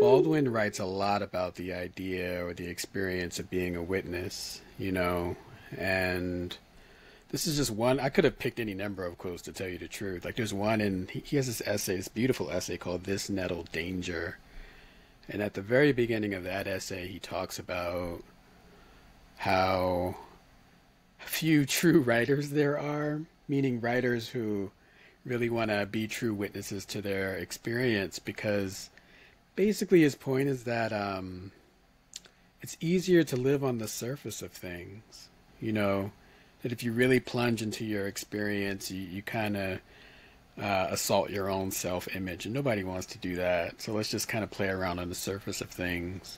Baldwin writes a lot about the idea or the experience of being a witness, and this is just one. I could have picked any number of quotes to tell you the truth. Like there's one, and he has this essay, this beautiful essay called "This Nettle Danger," and at the very beginning of that essay, he talks about how few true writers there are, meaning writers who really want to be true witnesses to their experience, because basically his point is that it's easier to live on the surface of things, that if you really plunge into your experience, you kind of assault your own self-image, and nobody wants to do that. So let's just kind of play around on the surface of things.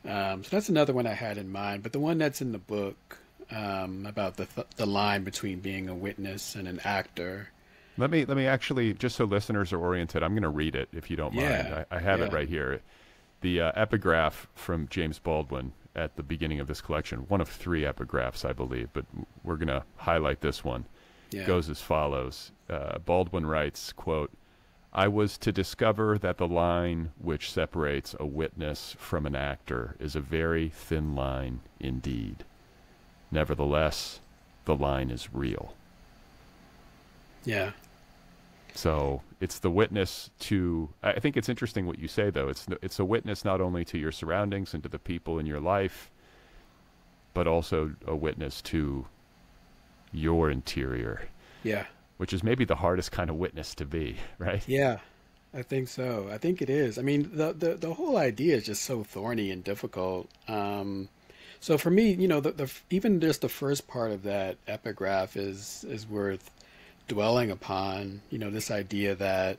So that's another one I had in mind. But the one that's in the book about the line between being a witness and an actor. Let me actually, just so listeners are oriented, I'm going to read it if you don't mind. I have it right here. The epigraph from James Baldwin at the beginning of this collection, one of 3 epigraphs, I believe, but we're going to highlight this one. It goes as follows. Baldwin writes, quote, "I was to discover that the line which separates a witness from an actor is a very thin line indeed. Nevertheless, the line is real." Yeah. So it's the witness to, I think it's interesting what you say, though. It's a witness not only to your surroundings and to the people in your life, but also a witness to your interior. Yeah. Which is maybe the hardest kind of witness to be, right? Yeah, I think so. I think it is. I mean, the whole idea is just so thorny and difficult. So for me, even just the first part of that epigraph is worth dwelling upon, this idea that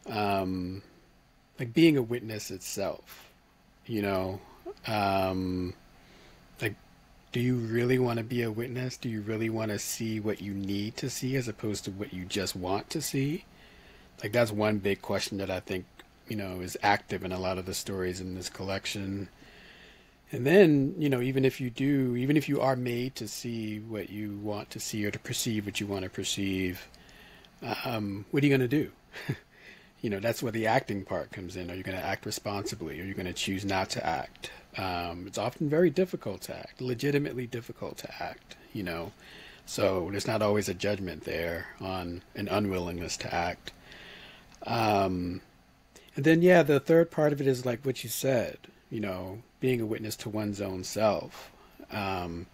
like being a witness itself, like, do you really want to be a witness? Do you really want to see what you need to see as opposed to what you just want to see? Like that's one big question that I think, is active in a lot of the stories in this collection. And then, even if you are made to see what you want to see or to perceive what you want to perceive, what are you going to do? That's where the acting part comes in. Are you going to act responsibly? Are you going to choose not to act? It's often very difficult to act, legitimately difficult to act, So there's not always a judgment there on an unwillingness to act. And then, the third part of it is like what you said, being a witness to one's own self. And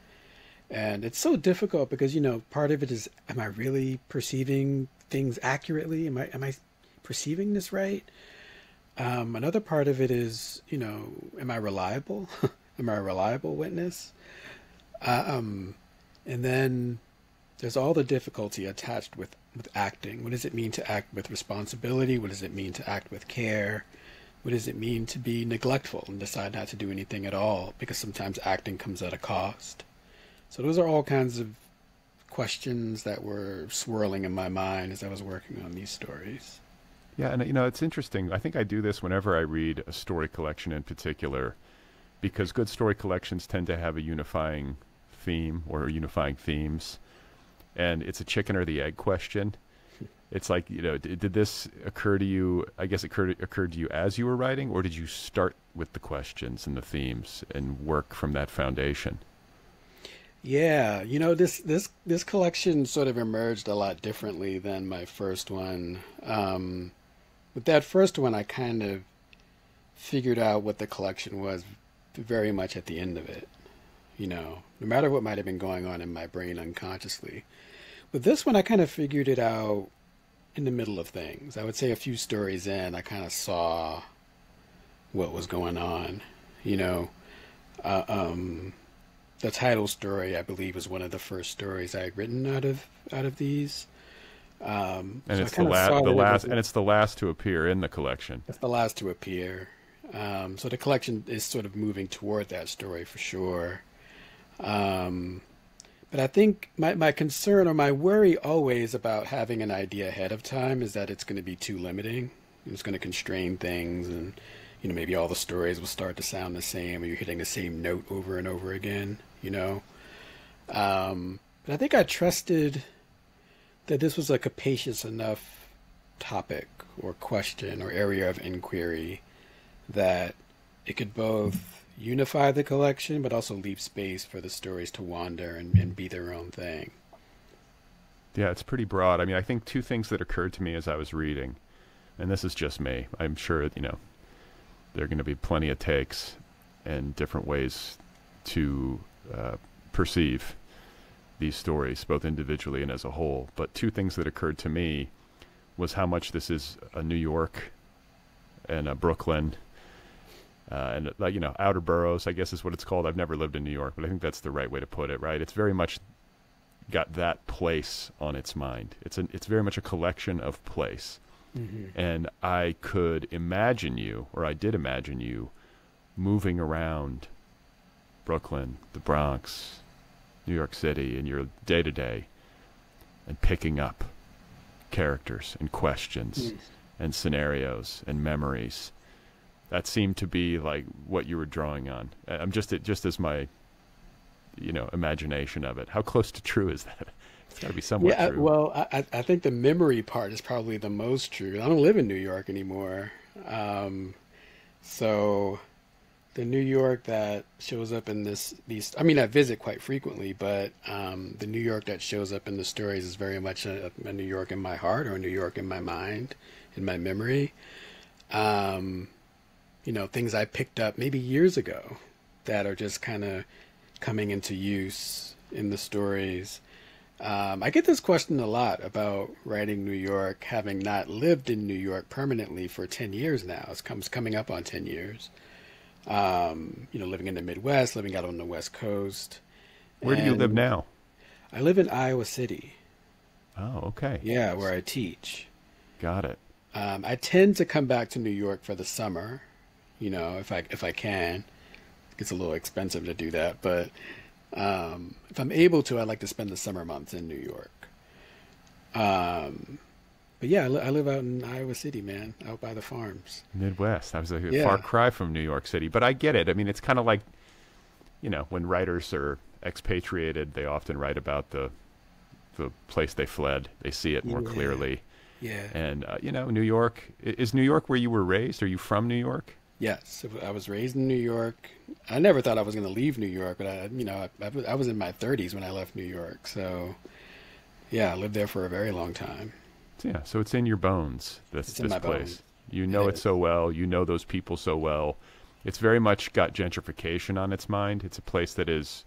it's so difficult because, part of it is, am I really perceiving things accurately? Am I perceiving this right? Another part of it is, am I reliable? Am I a reliable witness? And then there's all the difficulty attached with acting. What does it mean to act with responsibility? What does it mean to act with care? What does it mean to be neglectful and decide not to do anything at all? Because sometimes acting comes at a cost. So those are all kinds of questions that were swirling in my mind as I was working on these stories. Yeah, and it's interesting. I think I do this whenever I read a story collection in particular, because good story collections tend to have a unifying theme or unifying themes. And it's a chicken or the egg question. It's like, did this occur to you? I guess it occurred to you as you were writing, or did you start with the questions and the themes and work from that foundation? Yeah, this collection sort of emerged a lot differently than my first one. With that first one, I kind of figured out what the collection was very much at the end of it. No matter what might have been going on in my brain unconsciously. With this one, I kind of figured it out in the middle of things. I would say a few stories in, I kind of saw what was going on. The title story, I believe, was one of the first stories I had written out of these. And so it's the last to appear in the collection. It's the last to appear. So the collection is sort of moving toward that story for sure. But I think my concern or my worry always about having an idea ahead of time is that it's going to be too limiting. It's going to constrain things, and maybe all the stories will start to sound the same, or you're hitting the same note over and over again. But I think I trusted that this was a capacious enough topic or question or area of inquiry that it could both unify the collection but also leave space for the stories to wander and be their own thing. Yeah, it's pretty broad. I mean, I think two things that occurred to me as I was reading, and this is just me. I'm sure, there are going to be plenty of takes and different ways to perceive these stories, both individually and as a whole. But two things that occurred to me was how much this is a New York and a Brooklyn and outer boroughs, I guess is what it's called. I've never lived in New York, but I think that's the right way to put it, right? It's very much got that place on its mind. It's very much a collection of place. Mm-hmm. And I could imagine you, or I did imagine you, moving around Brooklyn, the Bronx, New York City in your day-to-day and picking up characters and questions and scenarios and memories. That seemed to be like what you were drawing on. I'm just as my imagination of it. How close to true is that? It's got to be somewhat true. Well, I think the memory part is probably the most true. I don't live in New York anymore. So the New York that shows up in these, I mean, I visit quite frequently, but the New York that shows up in the stories is very much a New York in my heart or a New York in my mind, in my memory. Things I picked up maybe years ago that are just kind of coming into use in the stories. I get this question a lot about writing New York, having not lived in New York permanently for 10 years now. It's coming up on 10 years. Living in the Midwest, living out on the West Coast. Where do you live now? I live in Iowa City. Oh, okay. Yeah, where I teach. Got it. I tend to come back to New York for the summer, if I can. It gets a little expensive to do that, but if I'm able to, I like to spend the summer months in New York. But yeah, I live out in Iowa City, man, out by the farms. Midwest. That was a far cry from New York City, but I get it. I mean, it's kind of like, when writers are expatriated, they often write about the place they fled. They see it more clearly. Yeah. And, New York, is New York where you were raised? Are you from New York? Yes, I was raised in New York. I never thought I was going to leave New York, but I was in my 30s when I left New York. So, yeah, I lived there for a very long time. Yeah, so it's in your bones, this place. Bones. You know it so well. You know those people so well. It's very much got gentrification on its mind. It's a place that is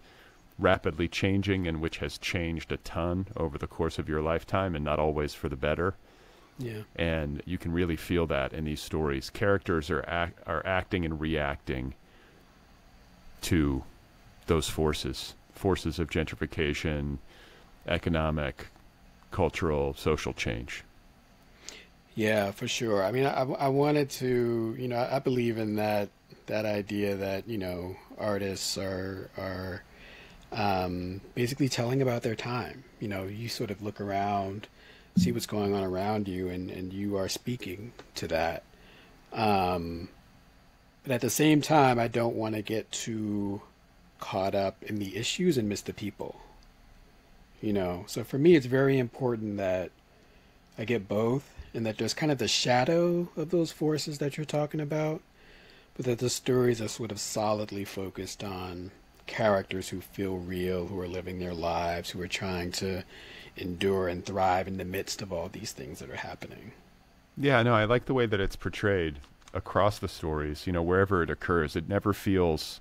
rapidly changing and which has changed a ton over the course of your lifetime and not always for the better. Yeah. And you can really feel that in these stories. Characters are acting and reacting to those forces of gentrification, economic, cultural, social change. Yeah, for sure. I mean, I wanted to, I believe in that idea that, artists are basically telling about their time. You sort of look around, see what's going on around you, and you are speaking to that. But at the same time, I don't want to get too caught up in the issues and miss the people. So for me, it's very important that I get both, and that there's kind of the shadow of those forces that you're talking about, but that the stories are sort of solidly focused on characters who feel real, who are living their lives, who are trying to endure and thrive in the midst of all these things that are happening. Yeah, no, I like the way that it's portrayed across the stories, wherever it occurs. It never feels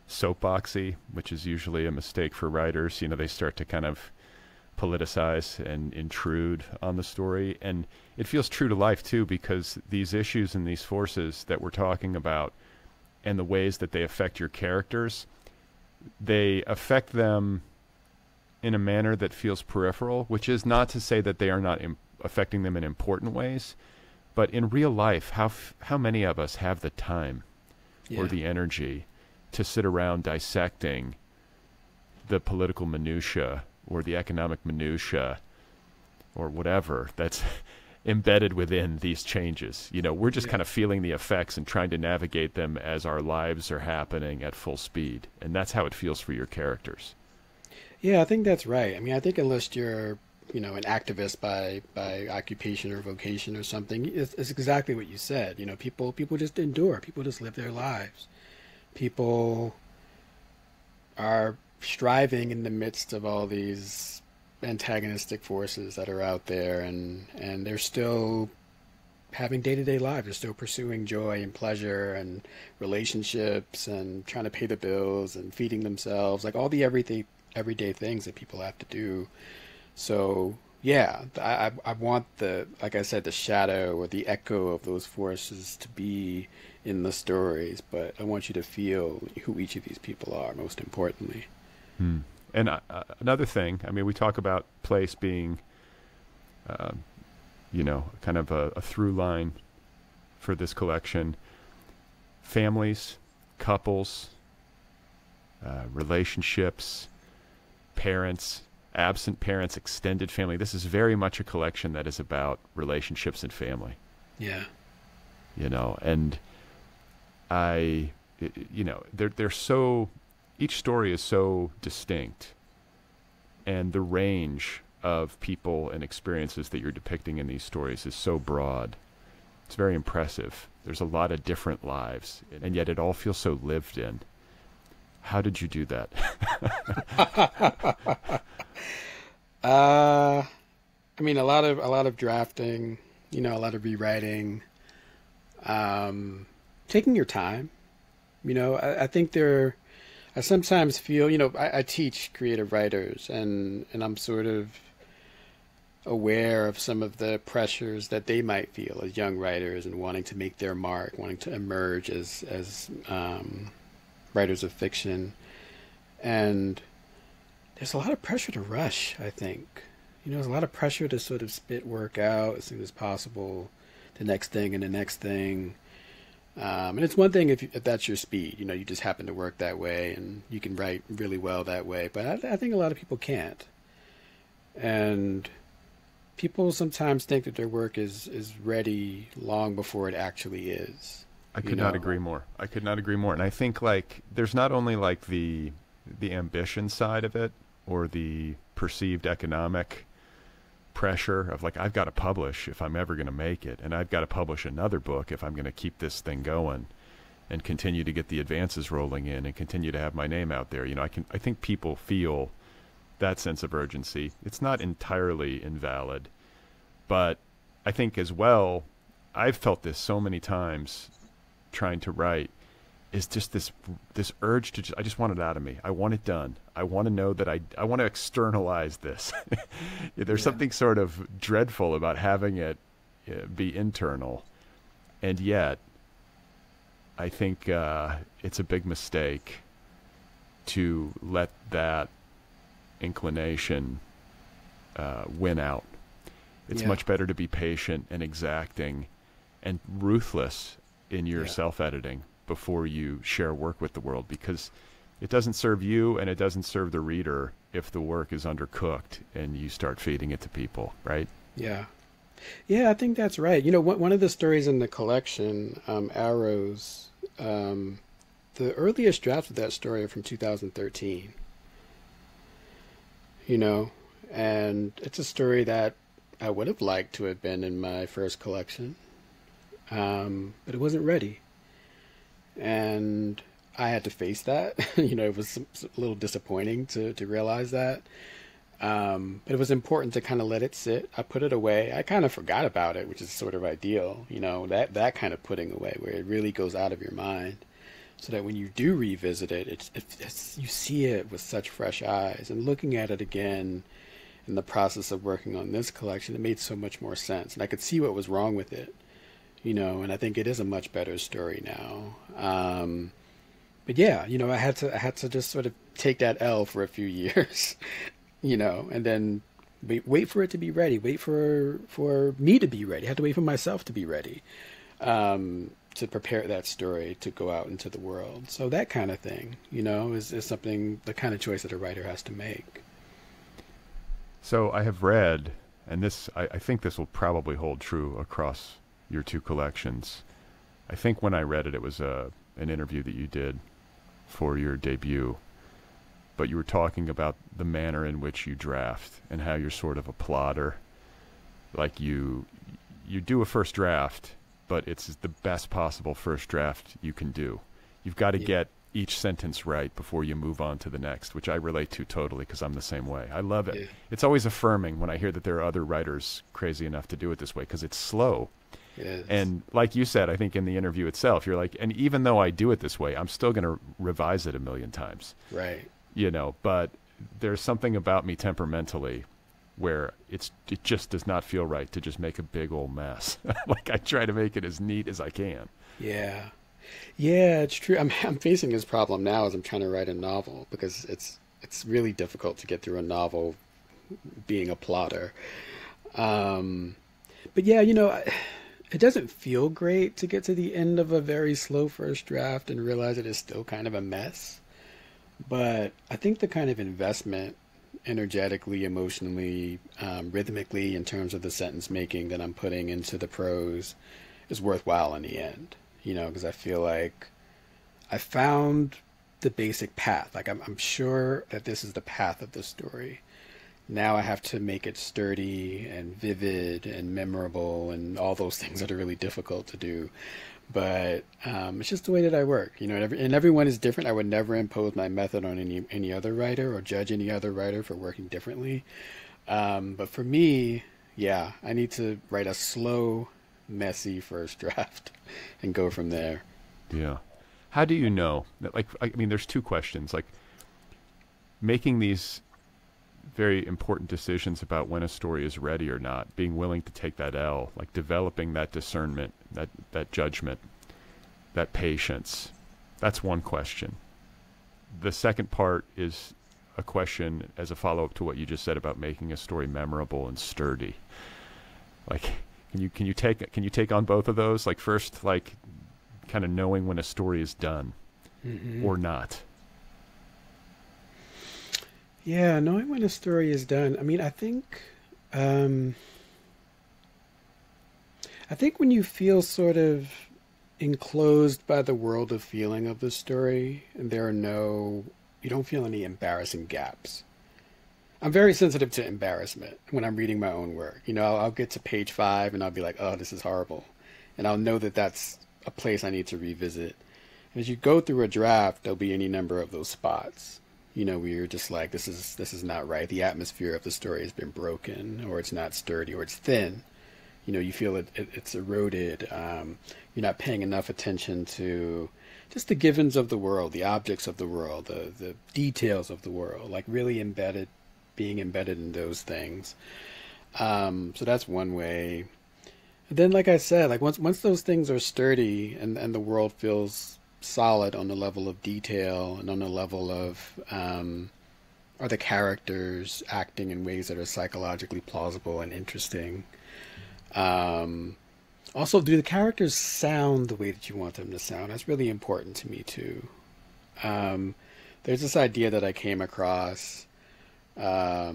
soapboxy, which is usually a mistake for writers. They start to kind of politicize and intrude on the story. And it feels true to life, too, because these issues and these forces that we're talking about and the ways that they affect your characters, they affect them in a manner that feels peripheral, which is not to say that they are not affecting them in important ways. But in real life, how many of us have the time or the energy to sit around dissecting the political minutia or the economic minutia or whatever that's embedded within these changes? We're just kind of feeling the effects and trying to navigate them as our lives are happening at full speed. And that's how it feels for your characters. Yeah, I think that's right. I mean, I think unless you're an activist by occupation or vocation or something. It's exactly what you said. People just endure. People just live their lives. People are striving in the midst of all these antagonistic forces that are out there, and they're still having day-to-day lives. They're still pursuing joy and pleasure and relationships and trying to pay the bills and feeding themselves, like all the everyday things that people have to do. So yeah, I want like I said, the shadow or the echo of those forces to be in the stories, but I want you to feel who each of these people are, most importantly. And another thing, I mean, we talk about place being, kind of a through line for this collection. Families, couples, relationships, parents, absent parents, extended family. This is very much a collection that is about relationships and family. Yeah. And they're so, each story is so distinct, and the range of people and experiences that you're depicting in these stories is so broad. It's very impressive. There's a lot of different lives, and yet it all feels so lived in. How did you do that? I mean, a lot of drafting, a lot of rewriting, taking your time. I think I sometimes feel, I teach creative writers, and I'm sort of aware of some of the pressures that they might feel as young writers and wanting to make their mark, wanting to emerge as writers of fiction. And there's a lot of pressure to rush, I think. There's a lot of pressure to sort of spit work out as soon as possible, the next thing and the next thing. And it's one thing if that's your speed, you just happen to work that way and you can write really well that way. But I think a lot of people can't. And people sometimes think that their work is ready long before it actually is. I could not agree more. And I think there's not only the ambition side of it or the perceived economic pressure of I've got to publish if I'm ever going to make it, and I've got to publish another book if I'm going to keep this thing going and continue to get the advances rolling in and continue to have my name out there. I think people feel that sense of urgency. It's not entirely invalid, but I think as well, I've felt this so many times trying to write, is just this urge to I just want it out of me. I want it done. I want to know that I want to externalize this. There's something sort of dreadful about having it be internal. And yet, I think it's a big mistake to let that inclination win out. It's much better to be patient and exacting and ruthless in your self-editing before you share work with the world, because it doesn't serve you and it doesn't serve the reader if the work is undercooked and you start feeding it to people, right? Yeah, I think that's right. One of the stories in the collection, Arrows, the earliest drafts of that story are from 2013. And it's a story that I would have liked to have been in my first collection, but it wasn't ready. And I had to face that. It was a little disappointing to realize that. But it was important to kind of let it sit. I put it away. I kind of forgot about it, which is sort of ideal, that kind of putting away where it really goes out of your mind, so that when you do revisit it, it's you see it with such fresh eyes. And looking at it again in the process of working on this collection, it made so much more sense. And I could see what was wrong with it. And I think it is a much better story now. But yeah, I had to just sort of take that L for a few years, and then wait for it to be ready, wait for me to be ready. I had to wait for myself to be ready, to prepare that story to go out into the world. So that kind of thing, is something, the kind of choice that a writer has to make. So I have read, and I think this will probably hold true across your two collections. I think when I read it, it was an interview that you did for your debut. but you were talking about the manner in which you draft and how you're sort of a plotter. Like you do a first draft, but it's the best possible first draft you can do. You've got to get each sentence right before you move on to the next, which I relate to totally because I'm the same way. I love it. Yeah. It's always affirming when I hear that there are other writers crazy enough to do it this way because it's slow. Yes. And like you said, I think in the interview itself, you're like, and even though I do it this way, I'm still going to revise it a million times. Right. You know, but there's something about me temperamentally where it just does not feel right to just make a big old mess. Like I try to make it as neat as I can. Yeah. Yeah, it's true. I'm facing this problem now as I'm trying to write a novel because it's really difficult to get through a novel being a plotter. But yeah, you know, it doesn't feel great to get to the end of a very slow first draft and realize it is still kind of a mess. But I think the kind of investment energetically, emotionally, rhythmically in terms of the sentence making that I'm putting into the prose is worthwhile in the end. You know, because I feel like I found the basic path. Like I'm sure that this is the path of the story. Now I have to make it sturdy and vivid and memorable and all those things that are really difficult to do. But it's just the way that I work, you know, and everyone is different. I would never impose my method on any other writer or judge any other writer for working differently. But for me, yeah, I need to write a slow, messy first draft and go from there. Yeah. How do you know? Like, I mean, there's two questions. Like, making these very important decisions about when a story is ready or not, being willing to take that L, like developing that discernment, that judgment, that patience. That's one question. The second part is a question as a follow-up to what you just said about making a story memorable and sturdy. Like, can you take on both of those? Like, first, like, kind of knowing when a story is done or not. Yeah, knowing when a story is done. I mean, I think when you feel sort of enclosed by the world of feeling of the story, and you don't feel any embarrassing gaps. I'm very sensitive to embarrassment when I'm reading my own work. You know, I'll get to page 5 and I'll be like, oh, this is horrible. And I'll know that that's a place I need to revisit. And as you go through a draft, there'll be any number of those spots, you know, where you're just like, this is not right. The atmosphere of the story has been broken, or it's not sturdy, or it's thin. You know, you feel it's eroded. You're not paying enough attention to just the givens of the world, the objects of the world, the details of the world, like really being embedded in those things. So that's one way. Then, like I said, like once those things are sturdy and the world feels solid on the level of detail and on the level of are the characters acting in ways that are psychologically plausible and interesting. Also, do the characters sound the way that you want them to sound? That's really important to me too. There's this idea that I came across. I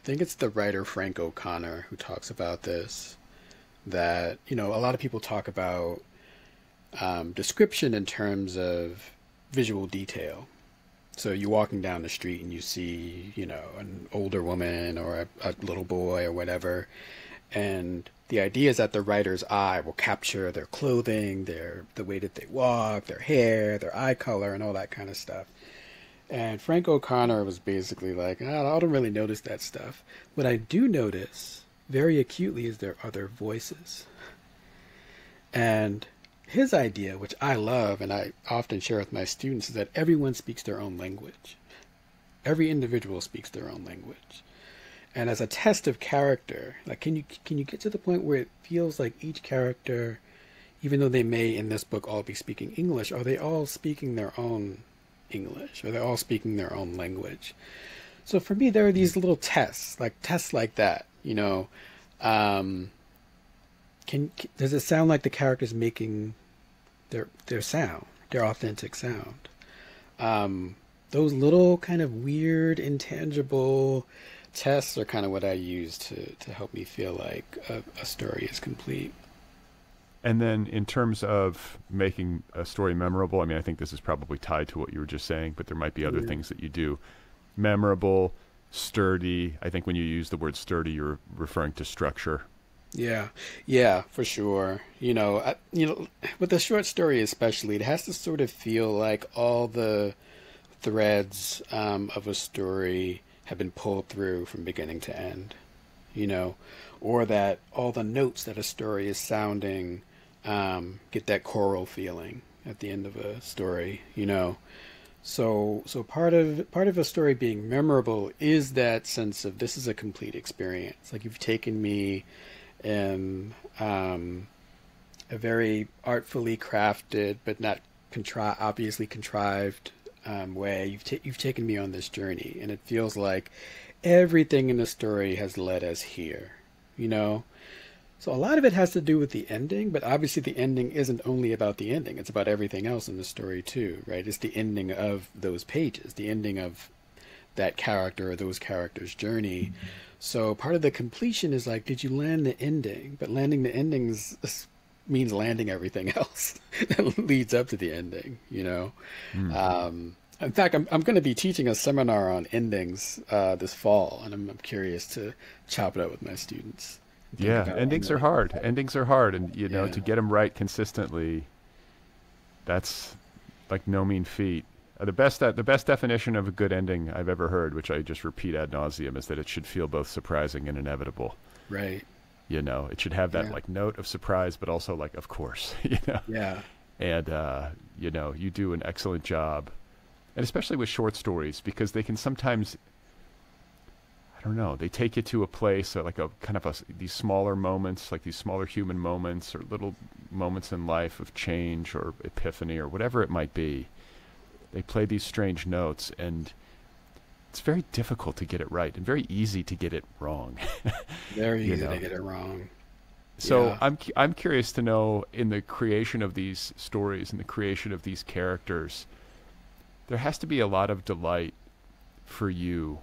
think it's the writer Frank O'Connor who talks about this, that, you know, a lot of people talk about description in terms of visual detail. So you're walking down the street and you see, you know, an older woman or a little boy or whatever, and the idea is that the writer's eye will capture their clothing, the way that they walk, their hair, their eye color, and all that kind of stuff. And Frank O'Connor was basically like, I don't really notice that stuff. What I do notice very acutely is their other voices. And his idea, which I love and I often share with my students, is that everyone speaks their own language. Every individual speaks their own language. And as a test of character, like, can you get to the point where it feels like each character, even though they may in this book all be speaking English, are they all speaking their own English? Are they all speaking their own language? So for me, there are these little tests like that, you know. Does it sound like the character's making their sound, their authentic sound? Those little kind of weird, intangible tests are kind of what I use to help me feel like a story is complete. And then in terms of making a story memorable, I mean, I think this is probably tied to what you were just saying, but there might be other things that you do. memorable, sturdy. I think when you use the word sturdy, you're referring to structure. Yeah, yeah, for sure. With a short story especially, it has to sort of feel like all the threads of a story have been pulled through from beginning to end, you know, or that all the notes that a story is sounding get that choral feeling at the end of a story, you know. So part of a story being memorable is that sense of this is a complete experience. Like you've taken me in a very artfully crafted but not obviously contrived way. You've taken me on this journey, and it feels like everything in the story has led us here. You know, so a lot of it has to do with the ending, but obviously the ending isn't only about the ending. It's about everything else in the story too, right? It's the ending of those pages, the ending of that character or those characters' journey. Mm-hmm. So part of the completion is like, did you land the ending? But landing the endings means landing everything else that leads up to the ending, you know? Mm-hmm. In fact, I'm going to be teaching a seminar on endings this fall, and I'm curious to chop it up with my students. Yeah, endings are hard. Endings are hard, and you know, to get them right consistently, that's like no mean feat. The best definition of a good ending I've ever heard, which I just repeat ad nauseum, is that it should feel both surprising and inevitable. Right. You know, it should have that like note of surprise, but also like, of course, you know. Yeah. And you know, you do an excellent job, and especially with short stories, because they can sometimes, I don't know, they take you to a place, like a kind of these smaller moments, like these smaller human moments or little moments in life of change or epiphany or whatever it might be. They play these strange notes, and it's very difficult to get it right and very easy to get it wrong. Very easy to get it wrong. So I'm curious to know, in the creation of these stories and the creation of these characters, there has to be a lot of delight for you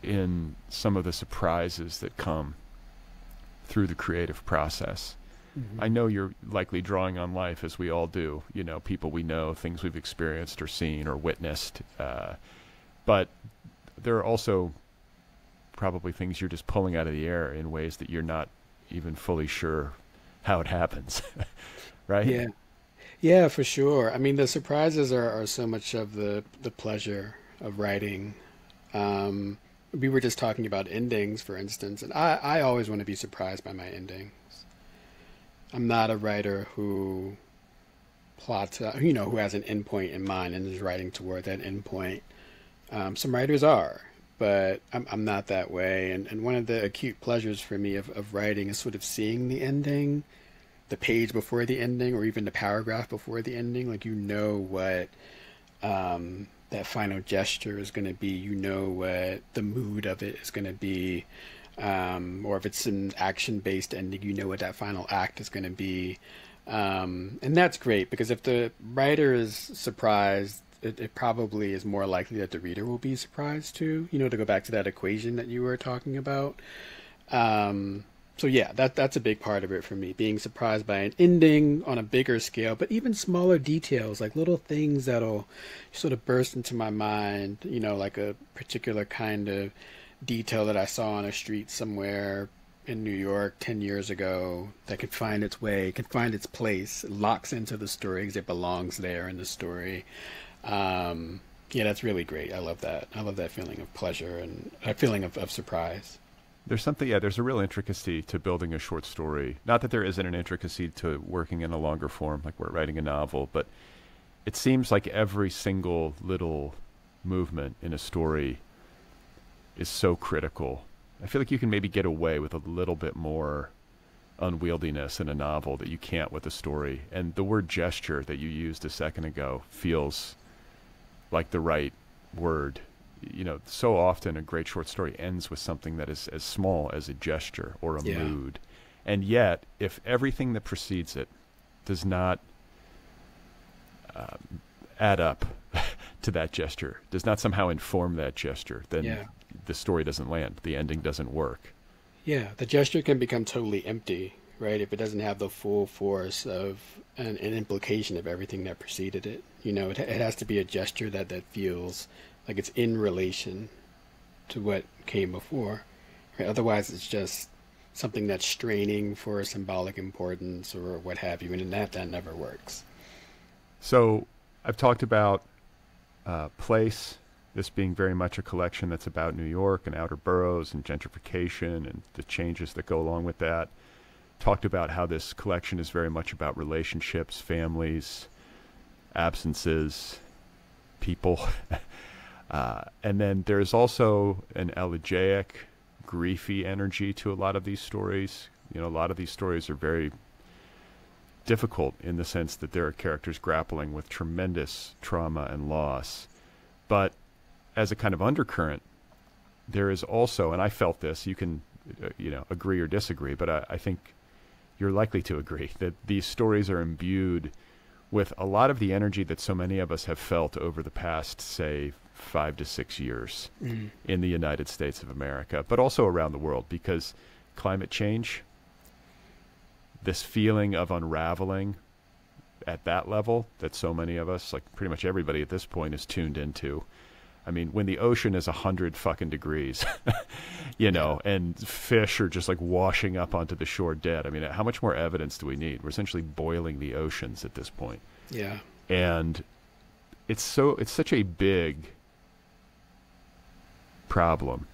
in some of the surprises that come through the creative process. Mm-hmm. I know you're likely drawing on life, as we all do, you know, people we know, things we've experienced or seen or witnessed. But there are also probably things you're just pulling out of the air in ways that you're not even fully sure how it happens. Right? Yeah. Yeah, for sure. I mean, the surprises are so much of the pleasure of writing. We were just talking about endings, for instance, and I always want to be surprised by my endings. I'm not a writer who plots, who has an endpoint in mind and is writing toward that endpoint. Some writers are, but I'm not that way. And one of the acute pleasures for me of writing is sort of seeing the ending, the page before the ending, or even the paragraph before the ending. Like, you know what that final gesture is going to be. You know what the mood of it is going to be. Or if it's an action-based ending, you know what that final act is going to be. And that's great, because if the writer is surprised, it probably is more likely that the reader will be surprised too, you know, to go back to that equation that you were talking about. So yeah, that's a big part of it for me, being surprised by an ending on a bigger scale, but even smaller details, like little things that'll sort of burst into my mind, you know, like a particular kind of detail that I saw on a street somewhere in New York 10 years ago that can find its way, can find its place, locks into the story because it belongs there in the story. Yeah, that's really great. I love that. I love that feeling of pleasure and a feeling of surprise. There's something, there's a real intricacy to building a short story. Not that there isn't an intricacy to working in a longer form, like we're writing a novel, but it seems like every single little movement in a story is so critical. I feel like you can maybe get away with a little bit more unwieldiness in a novel that you can't with a story. And the word gesture that you used a second ago feels like the right word. You know, so often a great short story ends with something that is as small as a gesture or a mood. And yet, if everything that precedes it does not add up to that gesture, does not somehow inform that gesture, then the story doesn't land. The ending doesn't work. Yeah, the gesture can become totally empty, right? If it doesn't have the full force of an implication of everything that preceded it. You know, it has to be a gesture that feels like it's in relation to what came before. Right? Otherwise, it's just something that's straining for a symbolic importance or what have you, and in that never works. So I've talked about place, this being very much a collection that's about New York and outer boroughs and gentrification and the changes that go along with that. Talked about how this collection is very much about relationships, families, absences, people. And then there's also an elegiac, griefy energy to a lot of these stories. You know, a lot of these stories are very difficult in the sense that there are characters grappling with tremendous trauma and loss. But as a kind of undercurrent, there is also, and I felt this, you can, agree or disagree, but I think you're likely to agree that these stories are imbued with a lot of the energy that so many of us have felt over the past, say, 5 to 6 years in the United States of America, but also around the world, because climate change, this feeling of unraveling at that level that so many of us, like pretty much everybody at this point, is tuned into. I mean, when the ocean is 100 fucking degrees, and fish are just like washing up onto the shore dead. I mean, how much more evidence do we need? We're essentially boiling the oceans at this point. Yeah. And it's such a big problem,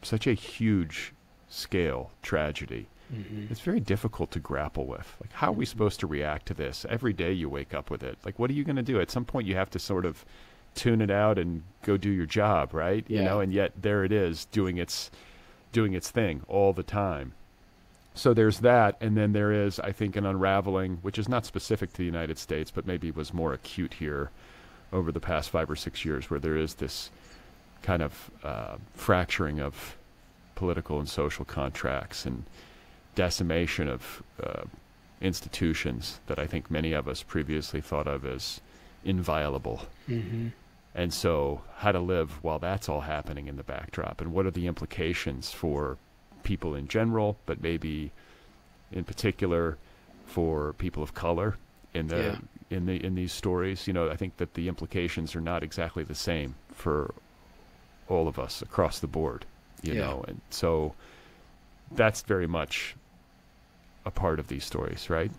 such a huge scale tragedy. Mm-hmm. It's very difficult to grapple with. Like, how are we supposed to react to this? Every day you wake up with it. Like, what are you going to do? At some point you have to sort of tune it out and go do your job, right? Yeah. And yet there it is doing its thing all the time. So there's that, and then there is, I think, an unraveling, which is not specific to the United States, but maybe was more acute here over the past 5 or 6 years, where there is this kind of fracturing of political and social contracts and decimation of institutions that I think many of us previously thought of as inviolable. Mm-hmm. And so how to live while that's all happening in the backdrop, and what are the implications for people in general, but maybe in particular for people of color in these stories. I think that the implications are not exactly the same for all of us across the board, you know, and so that's very much a part of these stories, right?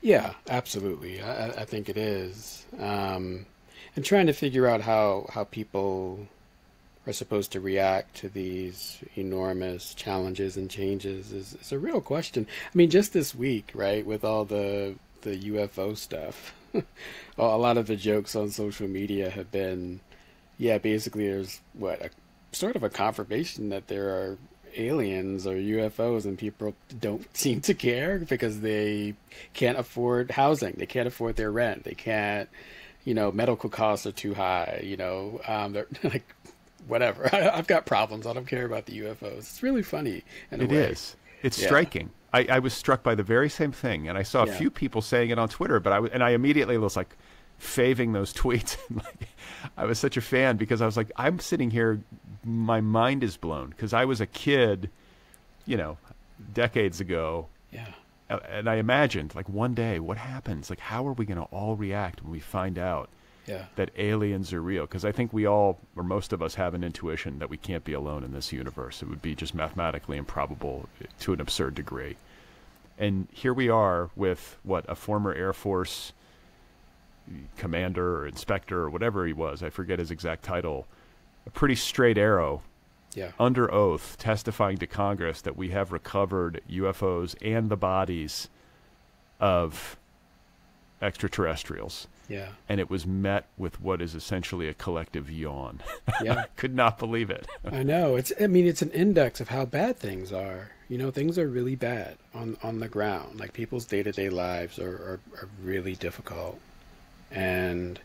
Yeah, absolutely. I think it is. And trying to figure out how people are supposed to react to these enormous challenges and changes is a real question. I mean, just this week, right, with all the UFO stuff, a lot of the jokes on social media have been, basically there's sort of a confirmation that there are aliens or UFOs, and people don't seem to care because they can't afford housing, they can't afford their rent, they can't, medical costs are too high, they're like, whatever. I've got problems. I don't care about the UFOs. It's really funny. It is. It's striking. I was struck by the very same thing, and I saw a few people saying it on Twitter, but I immediately was like faving those tweets. I was such a fan because I was like, I'm sitting here, my mind is blown, because I was a kid, decades ago. Yeah. And I imagined, like, one day, what happens? Like, how are we going to all react when we find out that aliens are real? Because I think we all, or most of us, have an intuition that we can't be alone in this universe. It would be just mathematically improbable to an absurd degree. And here we are with, a former Air Force commander or inspector or whatever he was. I forget his exact title. A pretty straight arrow. Yeah. Under oath, testifying to Congress that we have recovered UFOs and the bodies of extraterrestrials. Yeah. And it was met with what is essentially a collective yawn. Yeah. I could not believe it. I know. It's an index of how bad things are. Things are really bad on the ground. Like, people's day-to-day lives are really difficult. And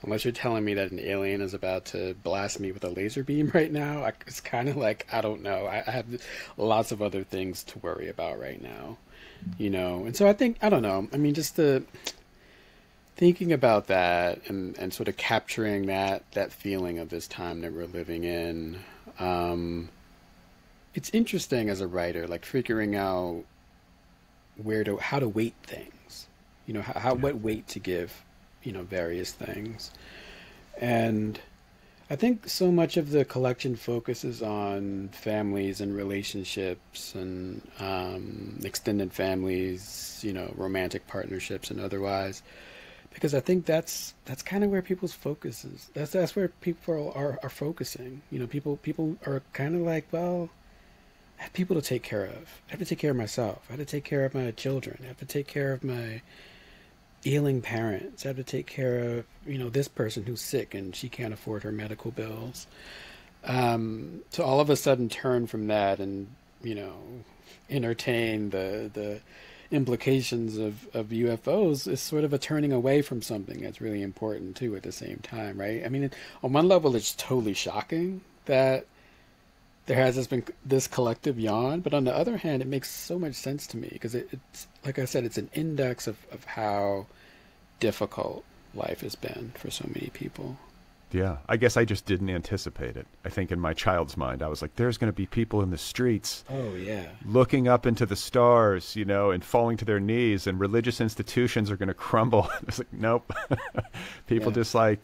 unless you're telling me that an alien is about to blast me with a laser beam right now, it's kind of like, I don't know. I have lots of other things to worry about right now, And so I think, I don't know. I mean, just thinking about that and sort of capturing that feeling of this time that we're living in. It's interesting as a writer, like figuring out how to weight things, what weight to give, various things. And I think so much of the collection focuses on families and relationships and extended families, romantic partnerships and otherwise, because I think that's kind of where people's focus is. That's where people are focusing. People are kind of like, well, I have people to take care of. I have to take care of myself. I have to take care of my children. I have to take care of my ailing parents. I have to take care of, this person who's sick and she can't afford her medical bills. To all of a sudden turn from that and, entertain the implications of UFOs is sort of a turning away from something that's really important too at the same time, right? I mean, on one level, it's totally shocking that there has been this collective yawn, but on the other hand, it makes so much sense to me because it's like I said, it's an index of how difficult life has been for so many people. Yeah, I guess I just didn't anticipate it. I think in my child's mind, I was like, there's going to be people in the streets looking up into the stars, and falling to their knees, and religious institutions are going to crumble. It's like, nope. People just went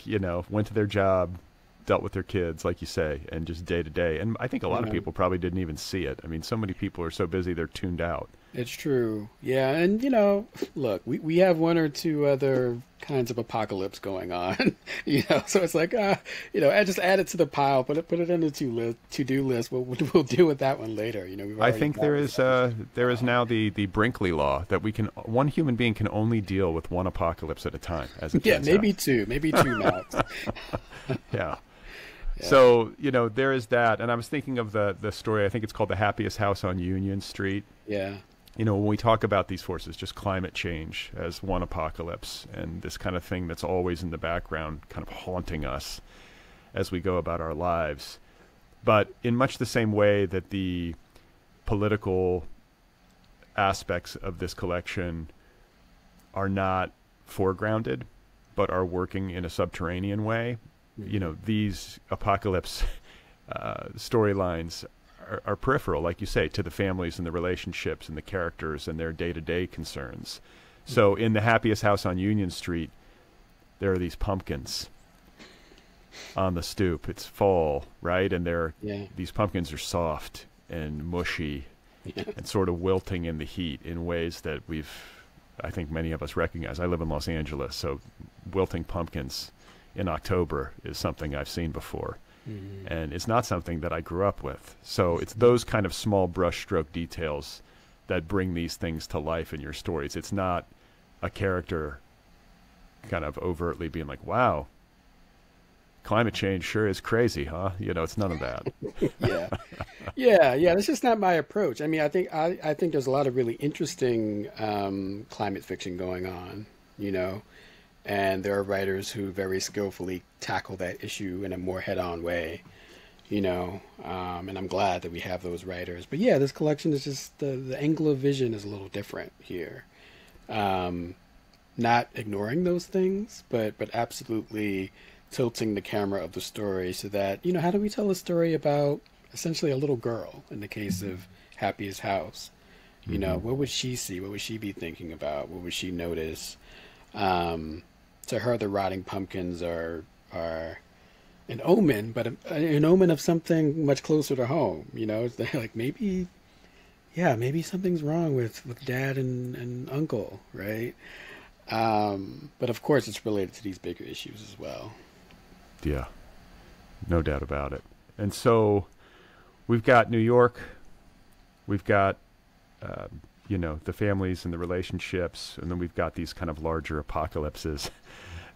to their job, dealt with their kids, like you say, and just day to day. And I think a lot of people probably didn't even see it. I mean, so many people are so busy, they're tuned out. It's true. Yeah. And, look, we have one or two other kinds of apocalypse going on, so it's like, I just add it to the pile, put it in the to-do list. We'll deal with that one later. I think there is now the Brinkley law that one human being can only deal with one apocalypse at a time. As it turns maybe out. maybe two max. Yeah. So, there is that. And I was thinking of the story, I think it's called The Happiest House on Union Street. Yeah. When we talk about these forces, just climate change as one apocalypse and this kind of thing that's always in the background kind of haunting us as we go about our lives. But in much the same way that the political aspects of this collection are not foregrounded, but are working in a subterranean way, these apocalypse storylines are peripheral, like you say, to the families and the relationships and the characters and their day-to-day concerns. So in The Happiest House on Union Street, there are these pumpkins on the stoop. It's fall, right? And these pumpkins are soft and mushy and sort of wilting in the heat in ways that I think many of us recognize. I live in Los Angeles, so wilting pumpkins in October is something I've seen before. And it's not something that I grew up with. So it's those kind of small brushstroke details that bring these things to life in your stories. It's not a character kind of overtly being like, wow, climate change sure is crazy, huh? It's none of that. Yeah. That's just not my approach. I mean, I think there's a lot of really interesting climate fiction going on, and there are writers who very skillfully tackle that issue in a more head-on way, and I'm glad that we have those writers. But yeah, this collection is just the angle of vision is a little different here. Not ignoring those things, but absolutely tilting the camera of the story so that, how do we tell a story about essentially a little girl in the case of Happiest House? What would she see? What would she be thinking about? What would she notice? To her, the rotting pumpkins are an omen, but an omen of something much closer to home. It's like maybe something's wrong with Dad and Uncle, right? But of course, it's related to these bigger issues as well. Yeah, no doubt about it. And so we've got New York, we've got the families and the relationships, and then we've got these kind of larger apocalypses,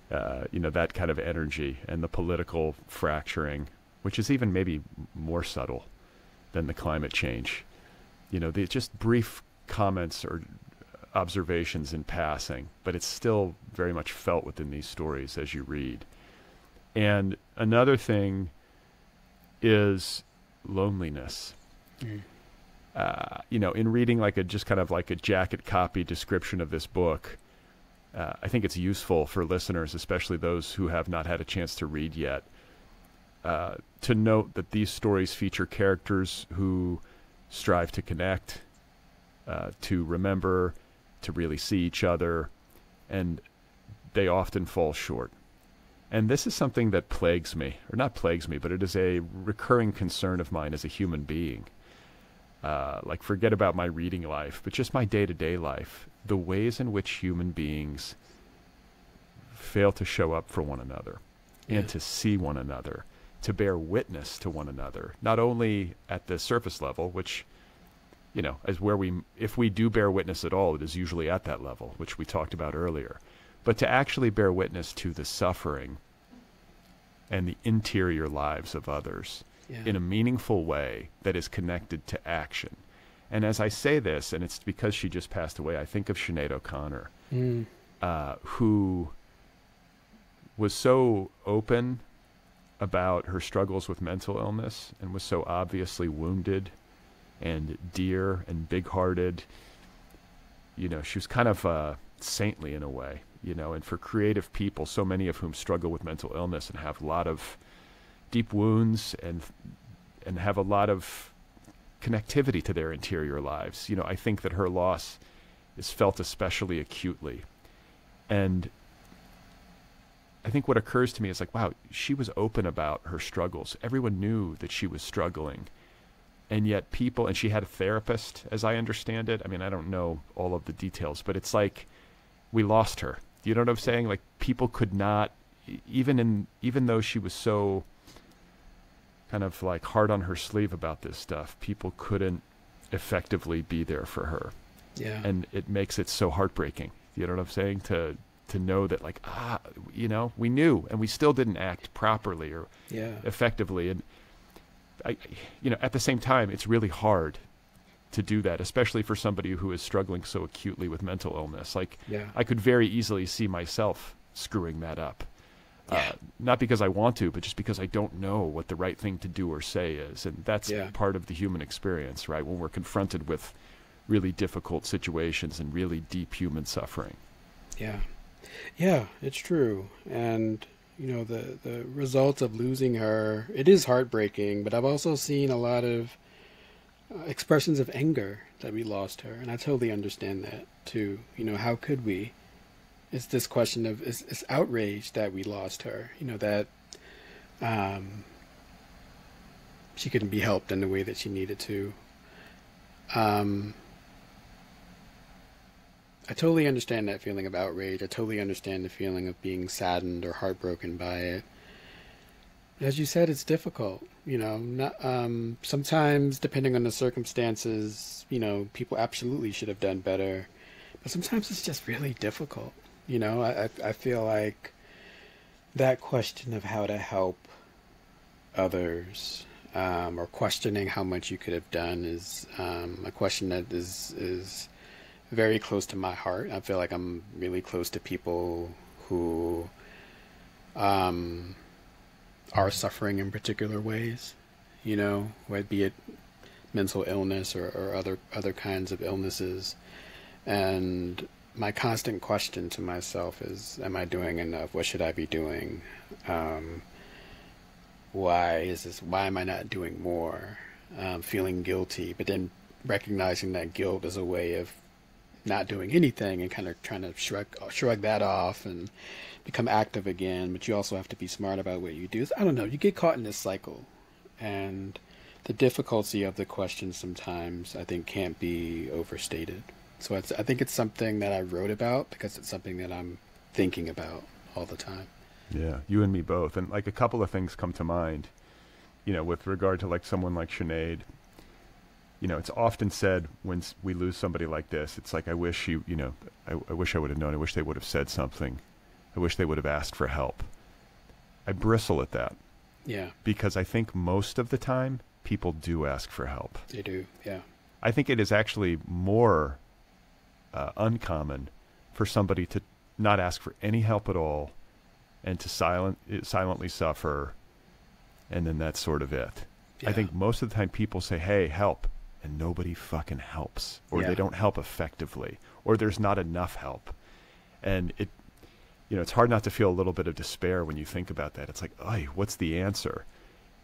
that kind of energy and the political fracturing, which is even maybe more subtle than the climate change. The just brief comments or observations in passing, but it's still very much felt within these stories as you read. And another thing is loneliness. In reading just kind of like a jacket copy description of this book, I think it's useful for listeners, especially those who have not had a chance to read yet, to note that these stories feature characters who strive to connect, to remember, to really see each other, and they often fall short. And this is something that plagues me, or not plagues me, but it is a recurring concern of mine as a human being. Like, forget about my reading life, but just my day-to-day life. The ways in which human beings fail to show up for one another and to see one another, to bear witness to one another, not only at the surface level, which, you know, is where if we do bear witness at all, it is usually at that level, which we talked about earlier. But to actually bear witness to the suffering and the interior lives of others in a meaningful way that is connected to action. And as I say this, and it's because she just passed away, I think of Sinead O'Connor, who was so open about her struggles with mental illness and was so obviously wounded and dear and big-hearted. You know, she was kind of saintly in a way. You know, and for creative people, so many of whom struggle with mental illness and have a lot of deep wounds and have a lot of connectivity to their interior lives, you know, I think that her loss is felt especially acutely. And I think what occurs to me is like, wow, she was open about her struggles. Everyone knew that she was struggling. And yet people, and she had a therapist, as I understand it. I mean, I don't know all of the details, but it's like we lost her. You know what I'm saying? Like, people could not, even though she was so kind of like hard on her sleeve about this stuff, people couldn't effectively be there for her. Yeah. And it makes it so heartbreaking. You know what I'm saying? To know that, like, you know, we knew and we still didn't act properly or effectively. And you know, at the same time, it's really hard to do that, especially for somebody who is struggling so acutely with mental illness. Like, I could very easily see myself screwing that up. Not because I want to, but just because I don't know what the right thing to do or say is. And that's part of the human experience, right? When we're confronted with really difficult situations and really deep human suffering. Yeah, it's true. And, you know, the result of losing her, it is heartbreaking, but I've also seen a lot of expressions of anger that we lost her, and I totally understand that too. You know, how could we? It's this question of it's outrage that we lost her. You know, that she couldn't be helped in the way that she needed to. I totally understand that feeling of outrage. I totally understand the feeling of being saddened or heartbroken by it. As you said, it's difficult, you know, not, sometimes depending on the circumstances, you know, people absolutely should have done better, but sometimes it's just really difficult. You know, I feel like that question of how to help others, or questioning how much you could have done is, a question that is very close to my heart. I feel like I'm really close to people who, are suffering in particular ways, you know, whether be it mental illness or other kinds of illnesses. And my constant question to myself is, am I doing enough? What should I be doing? Why am I not doing more? Feeling guilty, but then recognizing that guilt is a way of not doing anything and kind of trying to shrug that off and become active again. But you also have to be smart about what you do. I don't know. You get caught in this cycle, and the difficulty of the question sometimes, I think, can't be overstated. So I think it's something that I wrote about because it's something that I'm thinking about all the time. Yeah, you and me both. And like a couple of things come to mind, you know, with regard to like someone like Sinead. You know, it's often said when we lose somebody like this, it's like, I wish I wish I would have known. I wish they would have said something. I wish they would have asked for help. I bristle at that. Yeah. Because I think most of the time, people do ask for help. They do, yeah. I think it is actually more uncommon for somebody to not ask for any help at all and to silently suffer, and then that's sort of it. Yeah. I think most of the time people say, hey, help, and nobody fucking helps, or they don't help effectively, or there's not enough help. And it, you know, it's hard not to feel a little bit of despair when you think about that. It's like, oh, what's the answer?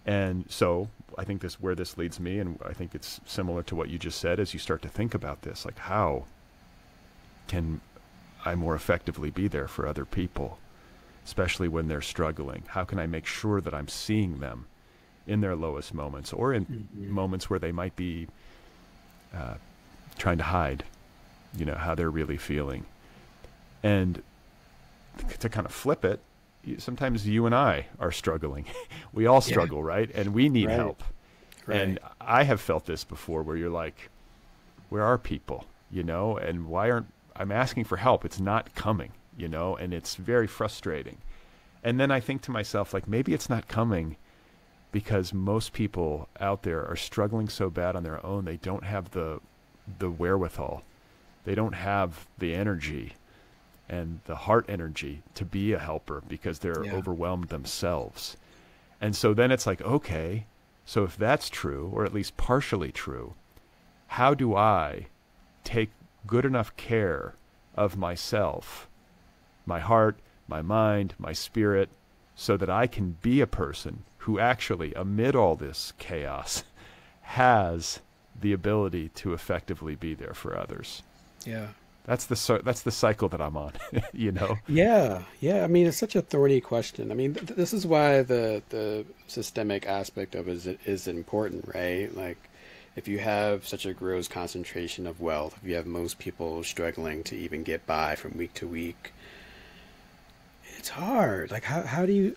And so I think where this leads me, and I think it's similar to what you just said, as you start to think about this, like, how can I more effectively be there for other people? especially when they're struggling? How can I make sure that I'm seeing them in their lowest moments, or in moments where they might be trying to hide, how they're really feeling? And to kind of flip it, sometimes you and I are struggling. We all struggle, right? And we need help. Right. And I have felt this before, where you're like, where are people, and why aren't I'm asking for help? It's not coming, and it's very frustrating. And then I think to myself, like, maybe it's not coming because most people out there are struggling so bad on their own. They don't have the wherewithal. They don't have the energy and the heart energy to be a helper because they're overwhelmed themselves. And so then it's like, okay, so if that's true, or at least partially true, how do I take good enough care of myself, my heart, my mind, my spirit, so that I can be a person who actually, amid all this chaos, has the ability to effectively be there for others? Yeah. That's the cycle that I'm on, Yeah. I mean, it's such a thorny question. I mean, this is why the systemic aspect of it is important, right? Like, if you have such a gross concentration of wealth, if you have most people struggling to even get by from week to week, it's hard. Like, how do you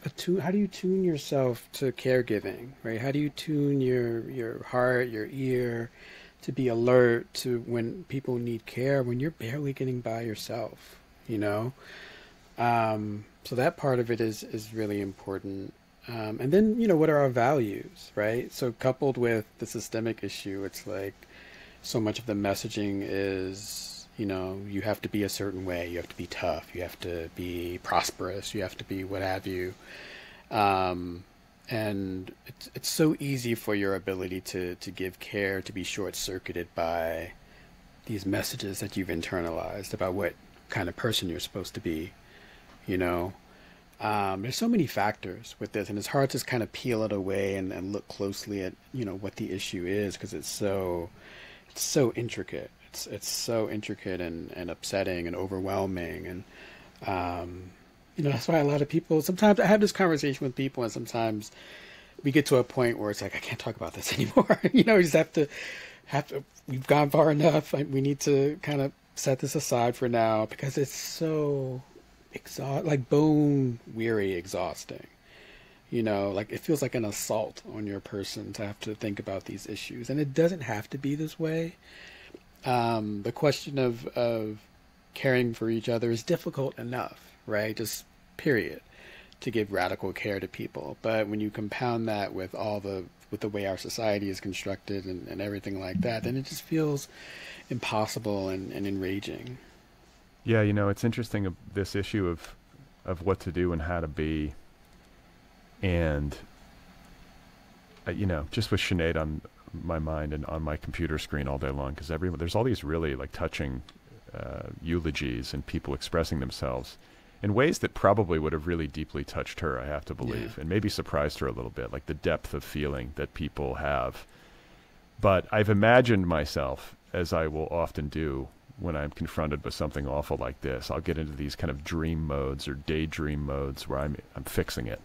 tune yourself to caregiving, right? How do you tune your heart, your ear, to be alert to when people need care, when you're barely getting by yourself, So that part of it is really important. And then, what are our values, right? So coupled with the systemic issue, it's like so much of the messaging is, you have to be a certain way. You have to be tough. You have to be prosperous. You have to be what have you. And it's so easy for your ability to give care to be short-circuited by these messages that you've internalized about what kind of person you're supposed to be, There's so many factors with this, and it's hard to kind of peel it away and look closely at, what the issue is, because it's so intricate. It's so intricate and upsetting and overwhelming. And, that's why a lot of people, sometimes I have this conversation with people, and sometimes we get to a point where it's like, I can't talk about this anymore. We just have to, we've gone far enough. We need to kind of set this aside for now, because it's so bone weary, exhausting. Like, it feels like an assault on your person to have to think about these issues. And it doesn't have to be this way. The question of caring for each other is difficult enough, right? Just period, to give radical care to people. But when you compound that with with the way our society is constructed and everything like that, then it just feels impossible and enraging. Yeah, it's interesting, this issue of what to do and how to be. And, just with Sinead on my mind and on my computer screen all day long, because there's all these really touching eulogies and people expressing themselves in ways that probably would have really deeply touched her, I have to believe, and maybe surprised her a little bit, like the depth of feeling that people have. But I've imagined myself, as I will often do when I'm confronted with something awful like this, I'll get into these kind of dream modes or daydream modes where I'm fixing it.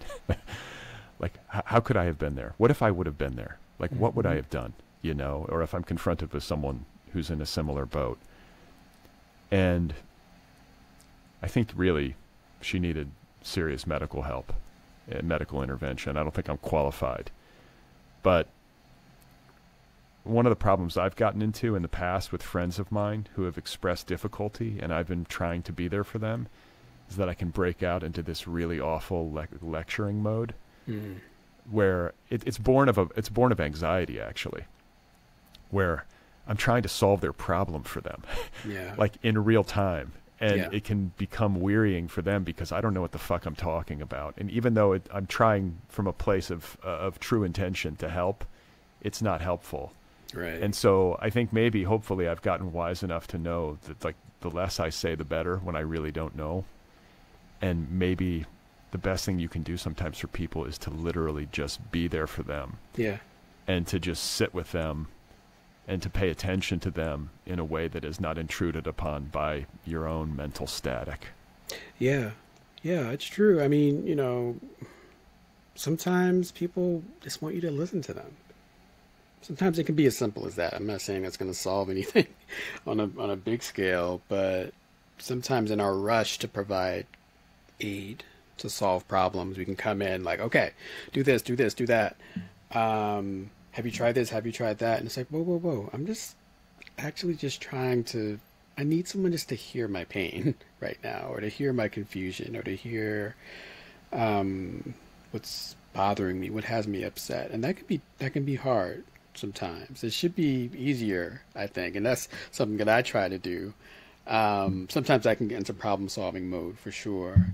Like, how could I have been there? What if I would have been there? Like, what would I have done? Or if I'm confronted with someone who's in a similar boat. And I think really she needed serious medical help, medical intervention. I don't think I'm qualified. But one of the problems I've gotten into in the past with friends of mine who have expressed difficulty, and I've been trying to be there for them, is that I can break out into this really awful lecturing mode, where it's born of anxiety, actually, where I'm trying to solve their problem for them, like in real time. And it can become wearying for them because I don't know what the fuck I'm talking about. And even though I'm trying from a place of true intention to help, it's not helpful. Right. And so I think hopefully I've gotten wise enough to know that, like, the less I say, the better when I really don't know. And maybe the best thing you can do sometimes for people is to literally just be there for them. Yeah. And to just sit with them and to pay attention to them in a way that is not intruded upon by your own mental static. Yeah. Yeah, it's true. I mean, sometimes people just want you to listen to them. Sometimes it can be as simple as that. I'm not saying that's going to solve anything on a big scale, but sometimes in our rush to provide aid to solve problems, we can come in like, okay, do this, do this, do that. Have you tried this? Have you tried that? And it's like, whoa, whoa, whoa. I'm just actually just trying to, I need someone just to hear my pain right now, or to hear my confusion, or to hear what's bothering me, what has me upset. And that can be hard sometimes. It should be easier, I think. And that's something that I try to do. Sometimes I can get into problem solving mode for sure.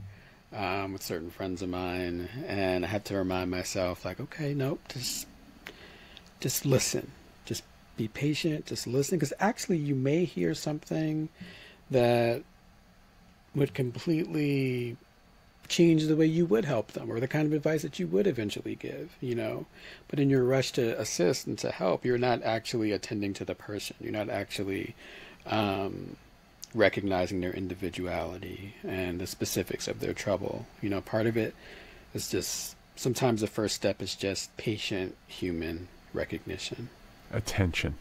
With certain friends of mine, and I have to remind myself, like, okay, nope, just listen, just be patient, just listen, because actually you may hear something that would completely change the way you would help them, or the kind of advice that you would eventually give, but in your rush to assist and to help, you're not actually attending to the person, you're not actually recognizing their individuality and the specifics of their trouble. Part of it is just, sometimes the first step is just patient human recognition. Attention.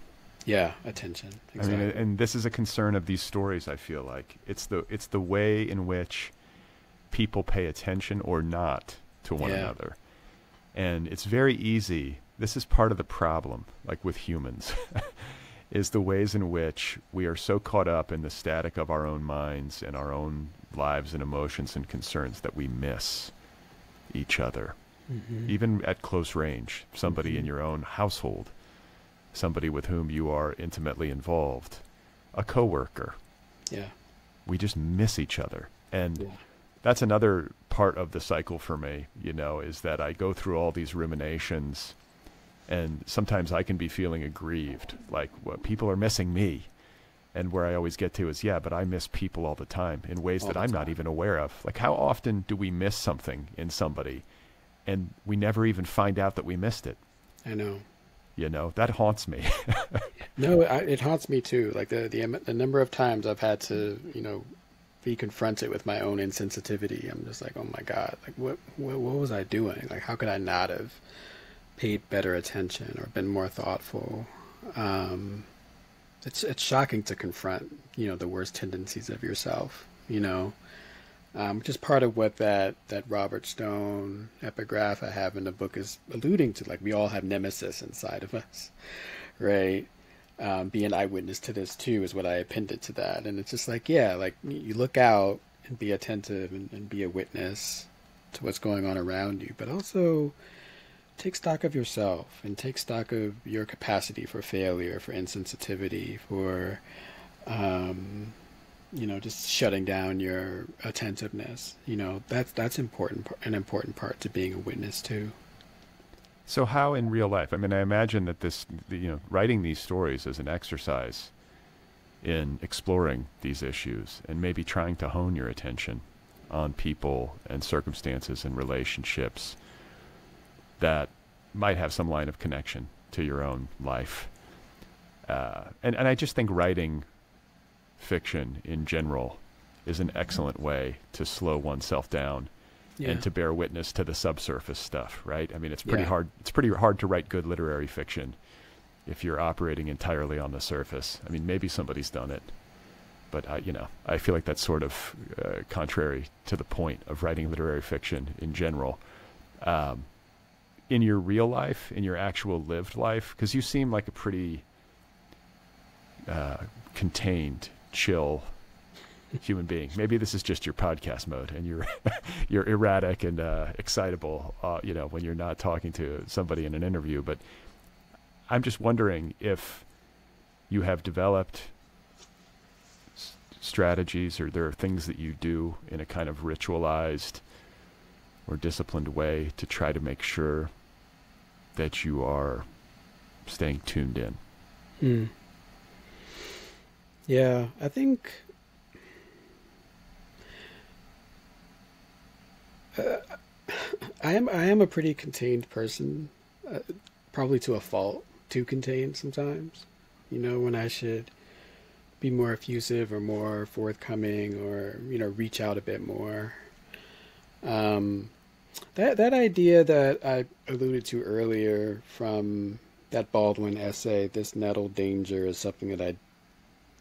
Yeah, attention. Exactly. I mean, and this is a concern of these stories, I feel like. It's the way in which people pay attention or not to one another. And it's very easy. This is part of the problem, like with humans. Is the ways in which we are so caught up in the static of our own minds and our own lives and emotions and concerns that we miss each other. Mm-hmm. Even at close range, somebody in your own household, somebody with whom you are intimately involved, a coworker. Yeah. We just miss each other. And that's another part of the cycle for me, is that I go through all these ruminations. And sometimes I can be feeling aggrieved, like, well, people are missing me. And where I always get to is, but I miss people all the time in ways that I'm not even aware of. Like, how often do we miss something in somebody and we never even find out that we missed it? I know. That haunts me. No, it haunts me too. Like the number of times I've had to, be confronted with my own insensitivity. I'm just like, oh my God, like what was I doing? Like, how could I not have paid better attention or been more thoughtful? It's shocking to confront, the worst tendencies of yourself, which is part of what that Robert Stone epigraph I have in the book is alluding to. Like, we all have nemesis inside of us, right? Be an eyewitness to this too is what I appended to that. And it's just like, like you look out and be attentive and be a witness to what's going on around you, but also take stock of yourself and take stock of your capacity for failure, for insensitivity, for, just shutting down your attentiveness. That's an important part to being a witness too. So how in real life? I mean, I imagine that writing these stories is an exercise in exploring these issues and maybe trying to hone your attention on people and circumstances and relationships that might have some line of connection to your own life. And I just think writing fiction in general is an excellent way to slow oneself down and to bear witness to the subsurface stuff, right? I mean, it's pretty hard. It's pretty hard to write good literary fiction if you're operating entirely on the surface. I mean, maybe somebody's done it, but I feel like that's sort of contrary to the point of writing literary fiction in general. In your real life, in your actual lived life, because you seem like a pretty contained, chill human being. Maybe this is just your podcast mode, and you're erratic and excitable, when you're not talking to somebody in an interview. But I'm just wondering if you have developed strategies, or there are things that you do in a kind of ritualized or disciplined way to try to make sure that you are staying tuned in. Yeah, I think I am a pretty contained person, probably to a fault, too contained sometimes. When I should be more effusive or more forthcoming, or reach out a bit more. That idea that I alluded to earlier from that Baldwin essay, this nettle danger, is something that I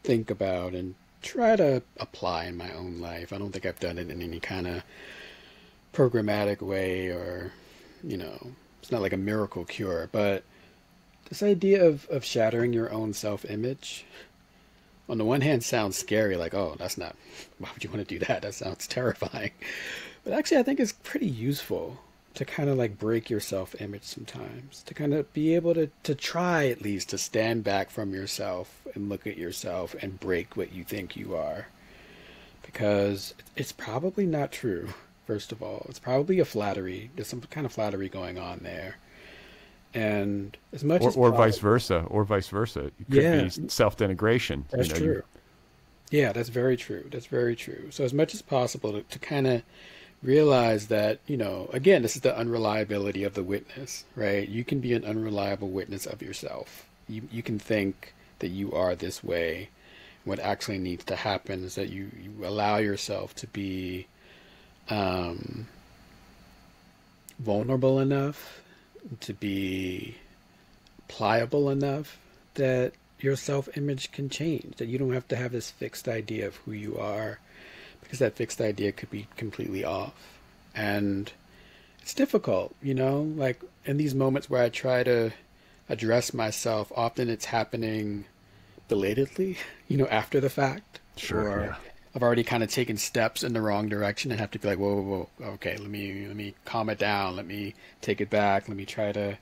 think about and try to apply in my own life. I don't think I've done it in any kind of programmatic way, or, it's not like a miracle cure, but this idea of shattering your own self-image, on the one hand, sounds scary, like, oh, why would you want to do that? That sounds terrifying. But actually, I think it's pretty useful to kind of like break your self-image sometimes, to kind of be able to try at least to stand back from yourself and look at yourself and break what you think you are. Because it's probably not true, first of all. It's probably a flattery. There's some kind of flattery going on there. And as much as vice versa, it could be self-denigration. That's true. Yeah, that's very true. That's very true. So as much as possible to kind of realize that, again, this is the unreliability of the witness, right? You can be an unreliable witness of yourself. You can think that you are this way. What actually needs to happen is that you allow yourself to be vulnerable enough, to be pliable enough that your self-image can change, that you don't have to have this fixed idea of who you are, because that fixed idea could be completely off. And it's difficult, like in these moments where I try to address myself, often it's happening belatedly, after the fact. Sure. Or I've already kind of taken steps in the wrong direction and have to be like, whoa, okay, let me calm it down. Let me take it back. Let me try to,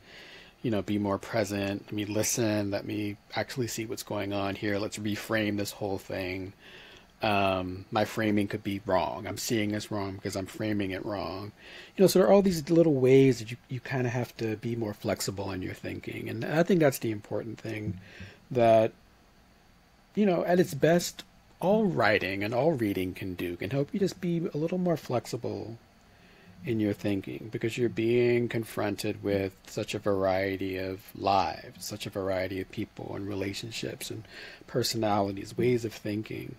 be more present. Let me listen. Let me actually see what's going on here. Let's reframe this whole thing. My framing could be wrong. I'm seeing this wrong because I'm framing it wrong. So there are all these little ways that you kind of have to be more flexible in your thinking. And I think that's the important thing, that, at its best, all writing and all reading can help you just be a little more flexible in your thinking, because you're being confronted with such a variety of lives, such a variety of people and relationships and personalities, ways of thinking,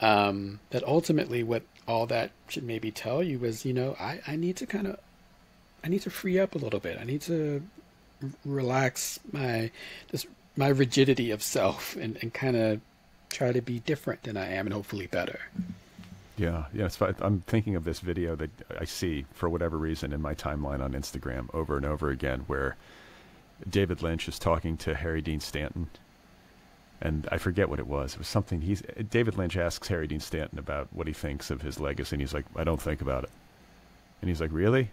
that ultimately what all that should maybe tell you is, I need to free up a little bit. I need to relax my rigidity of self and kind of try to be different than I am, and hopefully better. Yeah, it's fine. I'm thinking of this video that I see for whatever reason in my timeline on Instagram over and over again, where David Lynch is talking to Harry Dean Stanton, and I forget what it was. It was something David Lynch asks Harry Dean Stanton about what he thinks of his legacy, and he's like, I don't think about it. And he's like, really?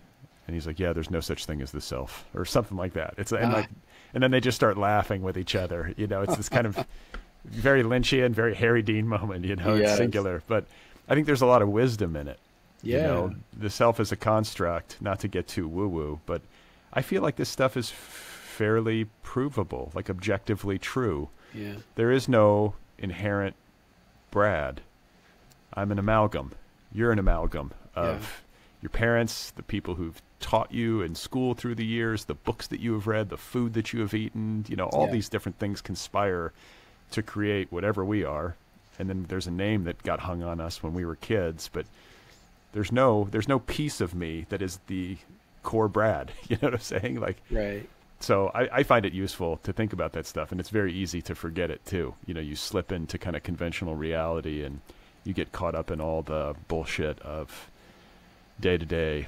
And he's like, yeah, there's no such thing as the self, or something like that. And then they just start laughing with each other. It's this kind of very Lynchian, very Harry Dean moment, it's singular. But I think there's a lot of wisdom in it. Yeah. The self is a construct, not to get too woo-woo, but I feel like this stuff is fairly provable, like objectively true. Yeah. There is no inherent Brad. I'm an amalgam. You're an amalgam of your parents, the people who've taught you in school through the years, the books that you have read, the food that you have eaten, all these different things conspire to create whatever we are. And then there's a name that got hung on us when we were kids, but there's no piece of me that is the core Brad. You know what I'm saying? Like, right. So I find it useful to think about that stuff, and it's very easy to forget it too. You slip into kind of conventional reality, and you get caught up in all the bullshit of day-to-day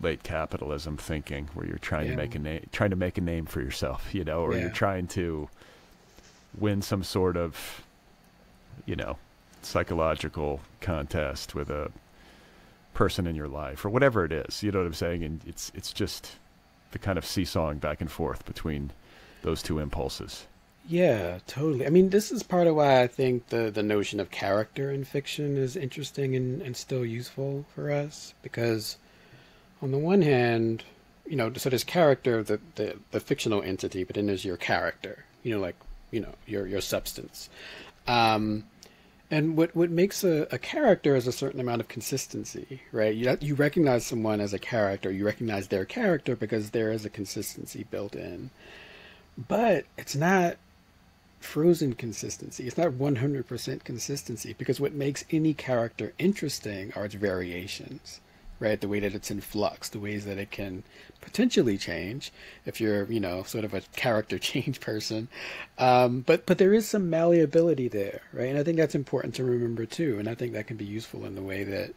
late capitalism thinking, where you're trying to make a name for yourself, or you're trying to win some sort of psychological contest with a person in your life, or whatever it is. You know what I'm saying? And it's just the kind of seesawing back and forth between those two impulses. Yeah, totally. I mean, this is part of why I think the notion of character in fiction is interesting and still useful for us, because on the one hand, so there's character, the fictional entity, but then there's your character, your substance. And what makes a character is a certain amount of consistency, right? You recognize someone as a character, you recognize their character because there is a consistency built in. But it's not frozen consistency. It's not 100% consistency, because what makes any character interesting are its variations, right? The way that it's in flux, the ways that it can potentially change if you're, sort of a character change person. But there is some malleability there, right? And I think that's important to remember too. And I think that can be useful in the way that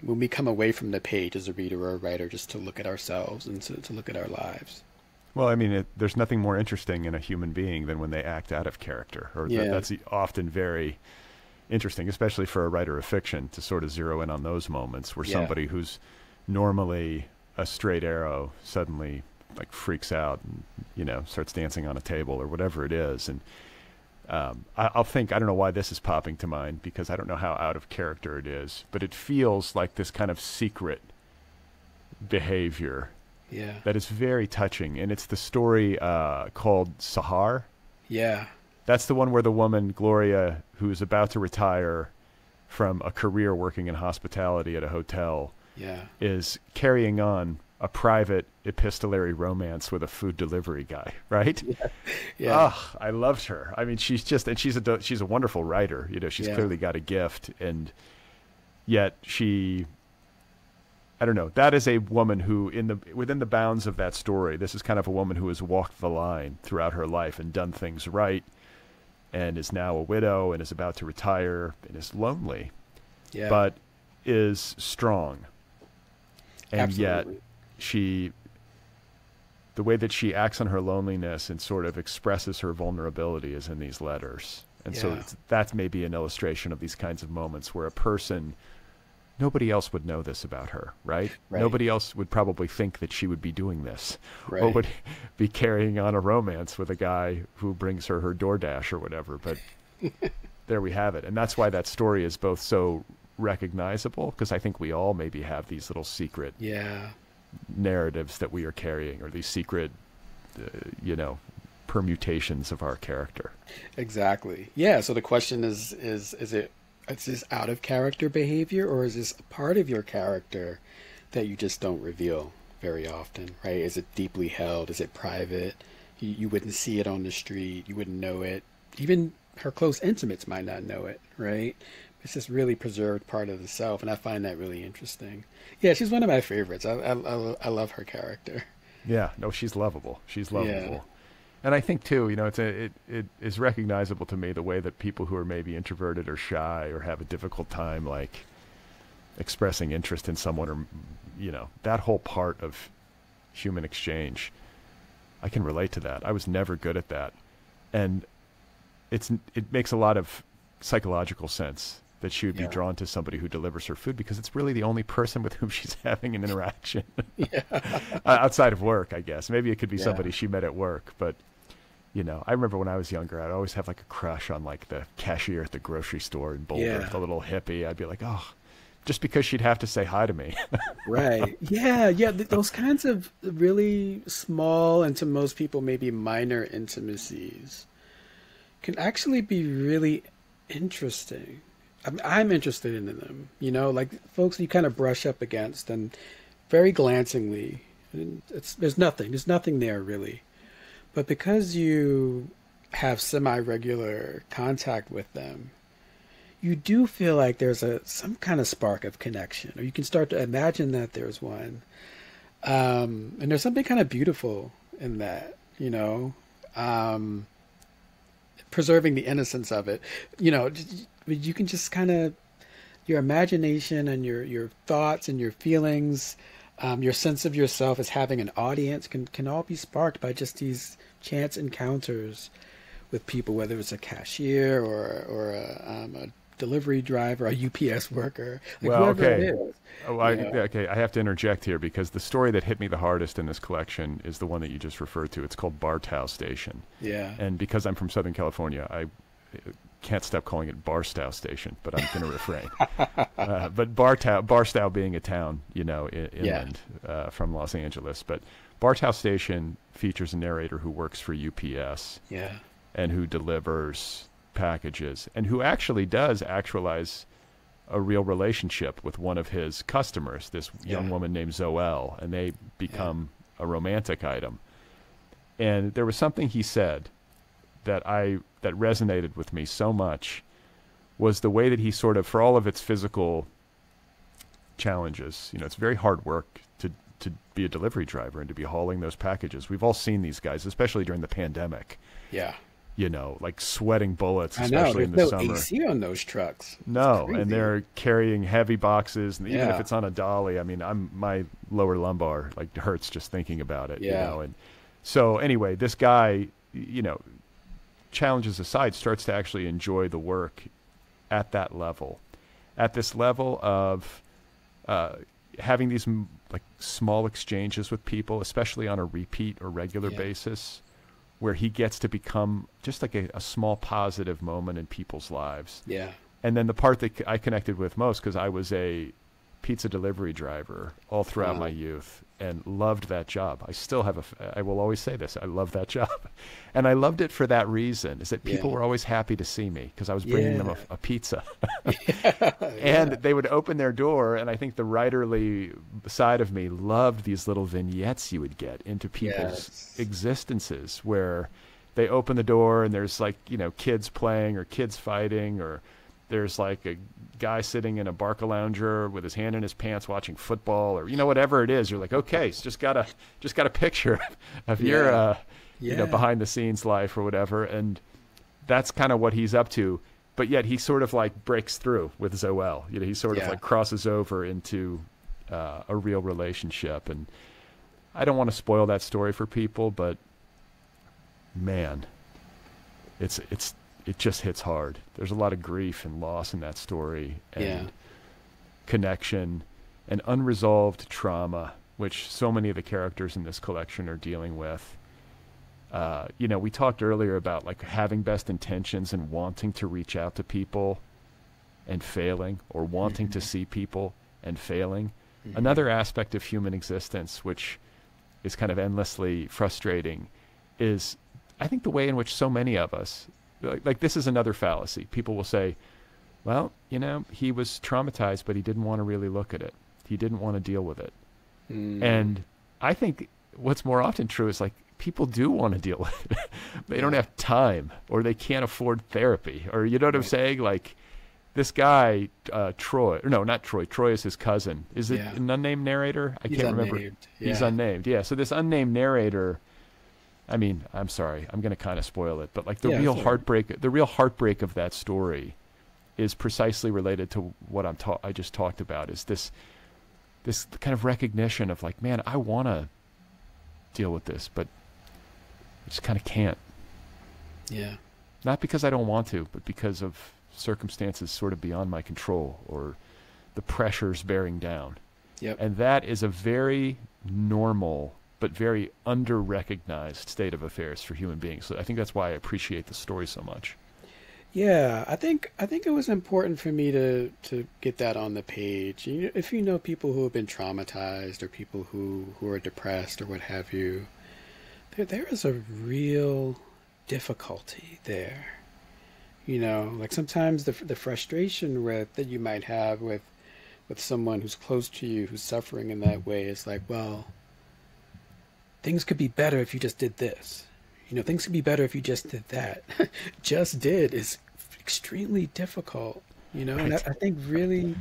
when we come away from the page as a reader or a writer, just to look at ourselves and to look at our lives. Well, I mean, there's nothing more interesting in a human being than when they act out of character. Or that's often very interesting, especially for a writer of fiction, to sort of zero in on those moments where somebody who's normally a straight arrow suddenly like freaks out and, starts dancing on a table or whatever it is. And I'll think, I don't know why this is popping to mind because I don't know how out of character it is, but it feels like this kind of secret behavior that is very touching. And it's the story called Sahar. Yeah. That's the one where the woman, Gloria, who's about to retire from a career working in hospitality at a hotel, is carrying on a private epistolary romance with a food delivery guy, right? Yeah. Oh, I loved her. I mean, she's a wonderful writer. She's clearly got a gift, and yet I don't know. That is a woman who, within the bounds of that story, this is kind of a woman who has walked the line throughout her life and done things right, and is now a widow and is about to retire and is lonely, but is strong. And Absolutely. yet the way that she acts on her loneliness and sort of expresses her vulnerability is in these letters. And so that's maybe an illustration of these kinds of moments where a person, nobody else would know this about her, right? Nobody else would probably think that she would be doing this or would be carrying on a romance with a guy who brings her DoorDash or whatever. But there we have it. And that's why that story is both so recognizable, because I think we all maybe have these little secret narratives that we are carrying, or these secret, permutations of our character. Exactly. Yeah. So the question is this out of character behavior, or is this a part of your character that you just don't reveal very often, right? Is it deeply held? Is it private? You wouldn't see it on the street. You wouldn't know it. Even her close intimates might not know it, right? It's this really preserved part of the self, and I find that really interesting. Yeah, she's one of my favorites. I love her character. Yeah, no, she's lovable. She's lovable. Yeah. And I think too, it is recognizable to me the way that people who are maybe introverted or shy or have a difficult time like expressing interest in someone, or that whole part of human exchange, I can relate to that. I was never good at that, and it makes a lot of psychological sense that she would be drawn to somebody who delivers her food, because it's really the only person with whom she's having an interaction outside of work, I guess. Maybe it could be somebody she met at work, but I remember when I was younger, I'd always have like a crush on like the cashier at the grocery store in Boulder, the little hippie. I'd be like, oh, just because she'd have to say hi to me. Right. Yeah. Those kinds of really small, and to most people maybe minor, intimacies can actually be really interesting. I'm interested in them, like folks you kind of brush up against and very glancingly. There's nothing there really. But because you have semi-regular contact with them, you do feel like there's some kind of spark of connection, or you can start to imagine that there's one. And there's something kind of beautiful in that, preserving the innocence of it. You can just kind of, your imagination and your thoughts and your feelings, your sense of yourself as having an audience can all be sparked by just these chance encounters with people, whether it's a cashier or a delivery driver, a UPS worker, whoever it is. I have to interject here, because the story that hit me the hardest in this collection is the one that you just referred to. It's called Bartow Station. Yeah. And because I'm from Southern California, I can't stop calling it Barstow Station, but I'm going to refrain. But Barstow being a town, inland from Los Angeles. But Bartow Station features a narrator who works for UPS and who delivers packages, and who actually does actualize a real relationship with one of his customers, this young woman named Zoelle, and they become a romantic item. And there was something he said that resonated with me so much, was the way that he sort of, for all of its physical challenges. You know, it's very hard work to be a delivery driver and to be hauling those packages. We've all seen these guys, especially during the pandemic. Yeah. You know, like sweating bullets, especially in the summer. No AC on those trucks. No, and they're carrying heavy boxes, and even if it's on a dolly, I mean, my lower lumbar like hurts just thinking about it. Yeah. You know, and so anyway, this guy, you know, challenges aside, starts to actually enjoy the work at that level, at this level of having these like small exchanges with people, especially on a repeat or regular basis, where he gets to become just like a small positive moment in people's lives. Yeah. And then the part that I connected with most, because I was a pizza delivery driver all throughout my youth and loved that job. I still have I will always say this, I love that job. And I loved it for that reason, is that people were always happy to see me because I was bringing them a pizza. And they would open their door, and I think the writerly side of me loved these little vignettes you would get into people's existences, where they open the door and there's like, you know, kids playing or kids fighting, or there's like a guy sitting in a Barcalounger with his hand in his pants watching football, or, you know, whatever it is. You're like, okay, so just got a picture of your you know, behind the scenes life or whatever. And that's kind of what he's up to. But yet he sort of like breaks through with Zoel. You know, he sort of like crosses over into a real relationship. And I don't want to spoil that story for people, but man, it just hits hard. There's a lot of grief and loss in that story, and connection and unresolved trauma, which so many of the characters in this collection are dealing with. You know, we talked earlier about like having best intentions and wanting to reach out to people and failing, or wanting to see people and failing. Another aspect of human existence, which is kind of endlessly frustrating, is I think the way in which so many of us, like this is another fallacy. People will say, well, you know, he was traumatized, but he didn't want to really look at it. He didn't want to deal with it. And I think what's more often true is like people do want to deal with it. They don't have time, or they can't afford therapy, or, you know what I'm saying? Like this guy, Troy, or no, not Troy. Troy is his cousin. Is it an unnamed narrator? He's can't remember. He's unnamed. Yeah. So this unnamed narrator, I mean, I'm sorry, I'm going to kind of spoil it, but like the real heartbreak of that story is precisely related to what I just talked about, is this kind of recognition of like, man, I want to deal with this, but I just kind of can't. Yeah. Not because I don't want to, but because of circumstances sort of beyond my control, or the pressures bearing down. Yep. And that is a very normal but very under-recognized state of affairs for human beings. So I think that's why I appreciate the story so much. Yeah, I think it was important for me to get that on the page. You know, if you know people who have been traumatized, or people who are depressed or what have you, there is a real difficulty there. You know, like sometimes the frustration that you might have with someone who's close to you, who's suffering in that way, is like, well, things could be better if you just did this. You know, things could be better if you just did that. Just did is extremely difficult, you know, and I think really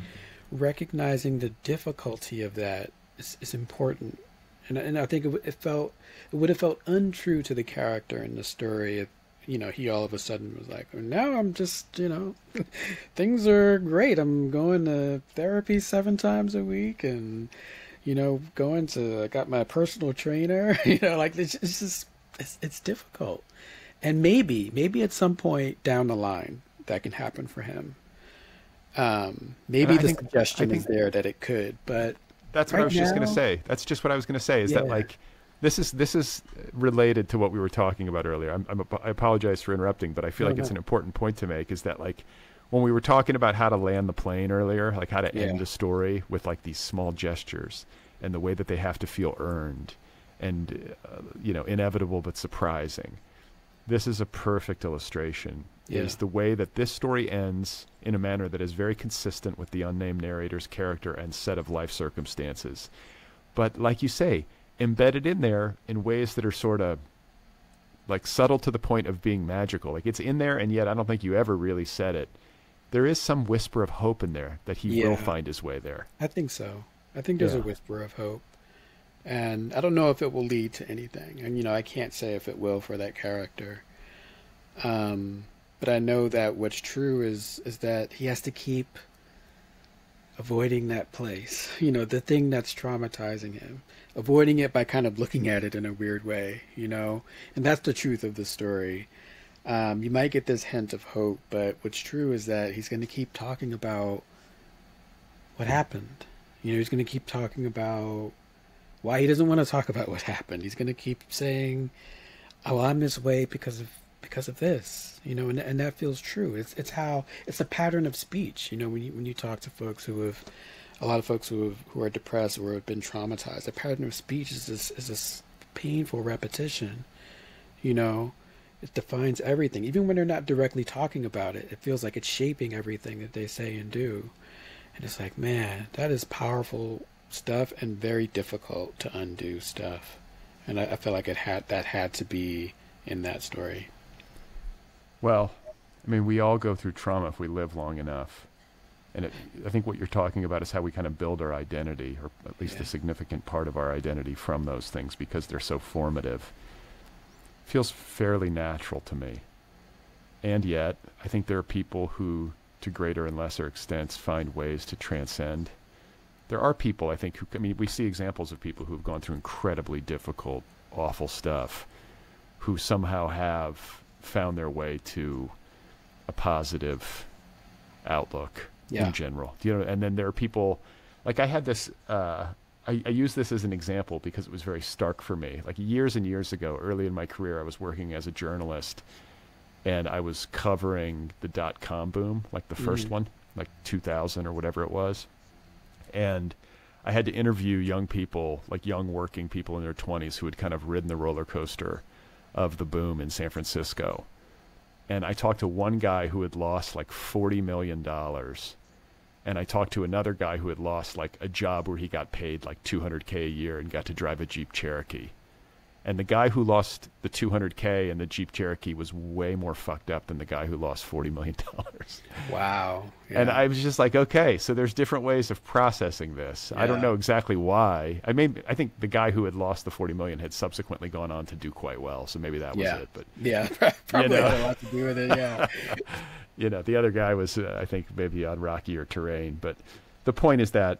recognizing the difficulty of that is important. And I think it would have felt untrue to the character in the story if, you know, he all of a sudden was like, now I'm just, you know, things are great. I'm going to therapy 7 times a week, and, you know, I got my personal trainer, you know, like it's difficult. And maybe at some point down the line that can happen for him. Maybe the suggestion is there that it could, but that's what I was just going to say. That's just what I was going to say, is that like, this is related to what we were talking about earlier. I apologize for interrupting, but I feel like it's an important point to make, is that like when we were talking about how to land the plane earlier, like how to end a story with like these small gestures and the way that they have to feel earned and, you know, inevitable but surprising. This is a perfect illustration. Is the way that this story ends in a manner that is very consistent with the unnamed narrator's character and set of life circumstances. But like you say, embedded in there in ways that are sort of like subtle to the point of being magical. Like it's in there, and yet I don't think you ever really said it. there is some whisper of hope in there that he will find his way there. I think so. I think there's a whisper of hope. And I don't know if it will lead to anything. And, you know, I can't say if it will for that character. But I know that what's true is that he has to keep avoiding that place, you know, the thing that's traumatizing him, avoiding it by kind of looking at it in a weird way, you know, and that's the truth of the story. You might get this hint of hope, but what's true is that he's going to keep talking about what happened. You know, he's going to keep talking about why he doesn't want to talk about what happened. He's going to keep saying, "Oh, I'm this way because of this," you know, and that feels true. It's a pattern of speech. You know, when you talk to folks a lot of folks who are depressed or have been traumatized, a pattern of speech is this painful repetition. You know, it defines everything, even when they're not directly talking about it. It feels like it's shaping everything that they say and do, and it's like, man, that is powerful stuff and very difficult to undo stuff. And I feel like that had to be in that story. Well, I mean, we all go through trauma if we live long enough. And I think what you're talking about is how we kind of build our identity, or at least a significant part of our identity from those things, because they're so formative. Feels fairly natural to me. And yet, I think there are people who, to greater and lesser extents, find ways to transcend. There are people, I think, we see examples of people who've gone through incredibly difficult, awful stuff, who somehow have found their way to a positive outlook in general. You know, and then there are people, like I had this, I use this as an example because it was very stark for me. Like years and years ago, early in my career, I was working as a journalist, and I was covering the .com boom, like the first one, like 2000 or whatever it was. And I had to interview young people, like young working people in their 20s who had kind of ridden the roller coaster of the boom in San Francisco. And I talked to one guy who had lost like $40 million. And I talked to another guy who had lost like a job where he got paid like $200K a year and got to drive a Jeep Cherokee. And the guy who lost the $200K and the Jeep Cherokee was way more fucked up than the guy who lost $40 million. Wow. Yeah. And I was just like, okay, so there's different ways of processing this. Yeah. I don't know exactly why. I think the guy who had lost the $40 million had subsequently gone on to do quite well, so maybe that was it. But probably had a lot to do with it. Yeah. You know, the other guy was, I think, maybe on rockier terrain. But the point is that,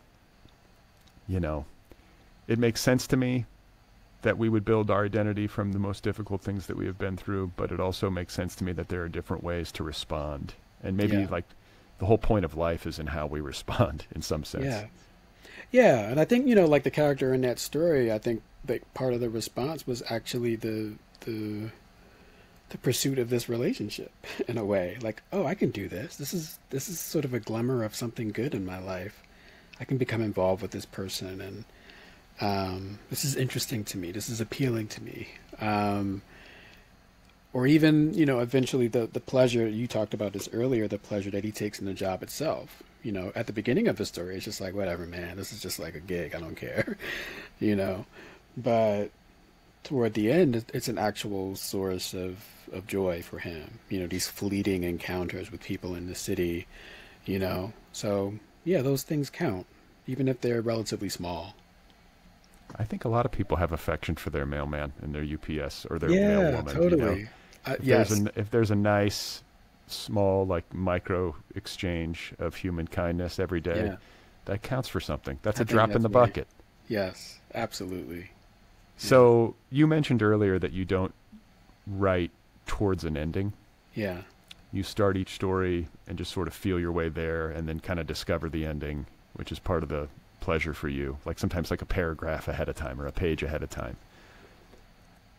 you know, it makes sense to me that we would build our identity from the most difficult things that we have been through, but it also makes sense to me that there are different ways to respond. And maybe like the whole point of life is in how we respond in some sense. Yeah. Yeah. And I think, you know, like the character in that story, I think that part of the response was actually the pursuit of this relationship in a way. Like, oh, I can do this. This is sort of a glimmer of something good in my life. I can become involved with this person, and this is interesting to me. This is appealing to me. Or even, you know, eventually the pleasure, you talked about this earlier, the pleasure that he takes in the job itself. You know, at the beginning of the story, it's just like, whatever, man, this is just like a gig. I don't care, you know. But toward the end, it's an actual source of joy for him. You know, these fleeting encounters with people in the city, you know. So, yeah, those things count, even if they're relatively small. I think a lot of people have affection for their mailman and their UPS or their mailwoman. Totally. You know? If there's a nice, small, like micro exchange of human kindness every day, that counts for something. That's a drop in the bucket. Yes, absolutely. So you mentioned earlier that you don't write towards an ending. Yeah. You start each story and just sort of feel your way there, and then kind of discover the ending, which is part of the pleasure for you, like sometimes like a paragraph ahead of time or a page ahead of time.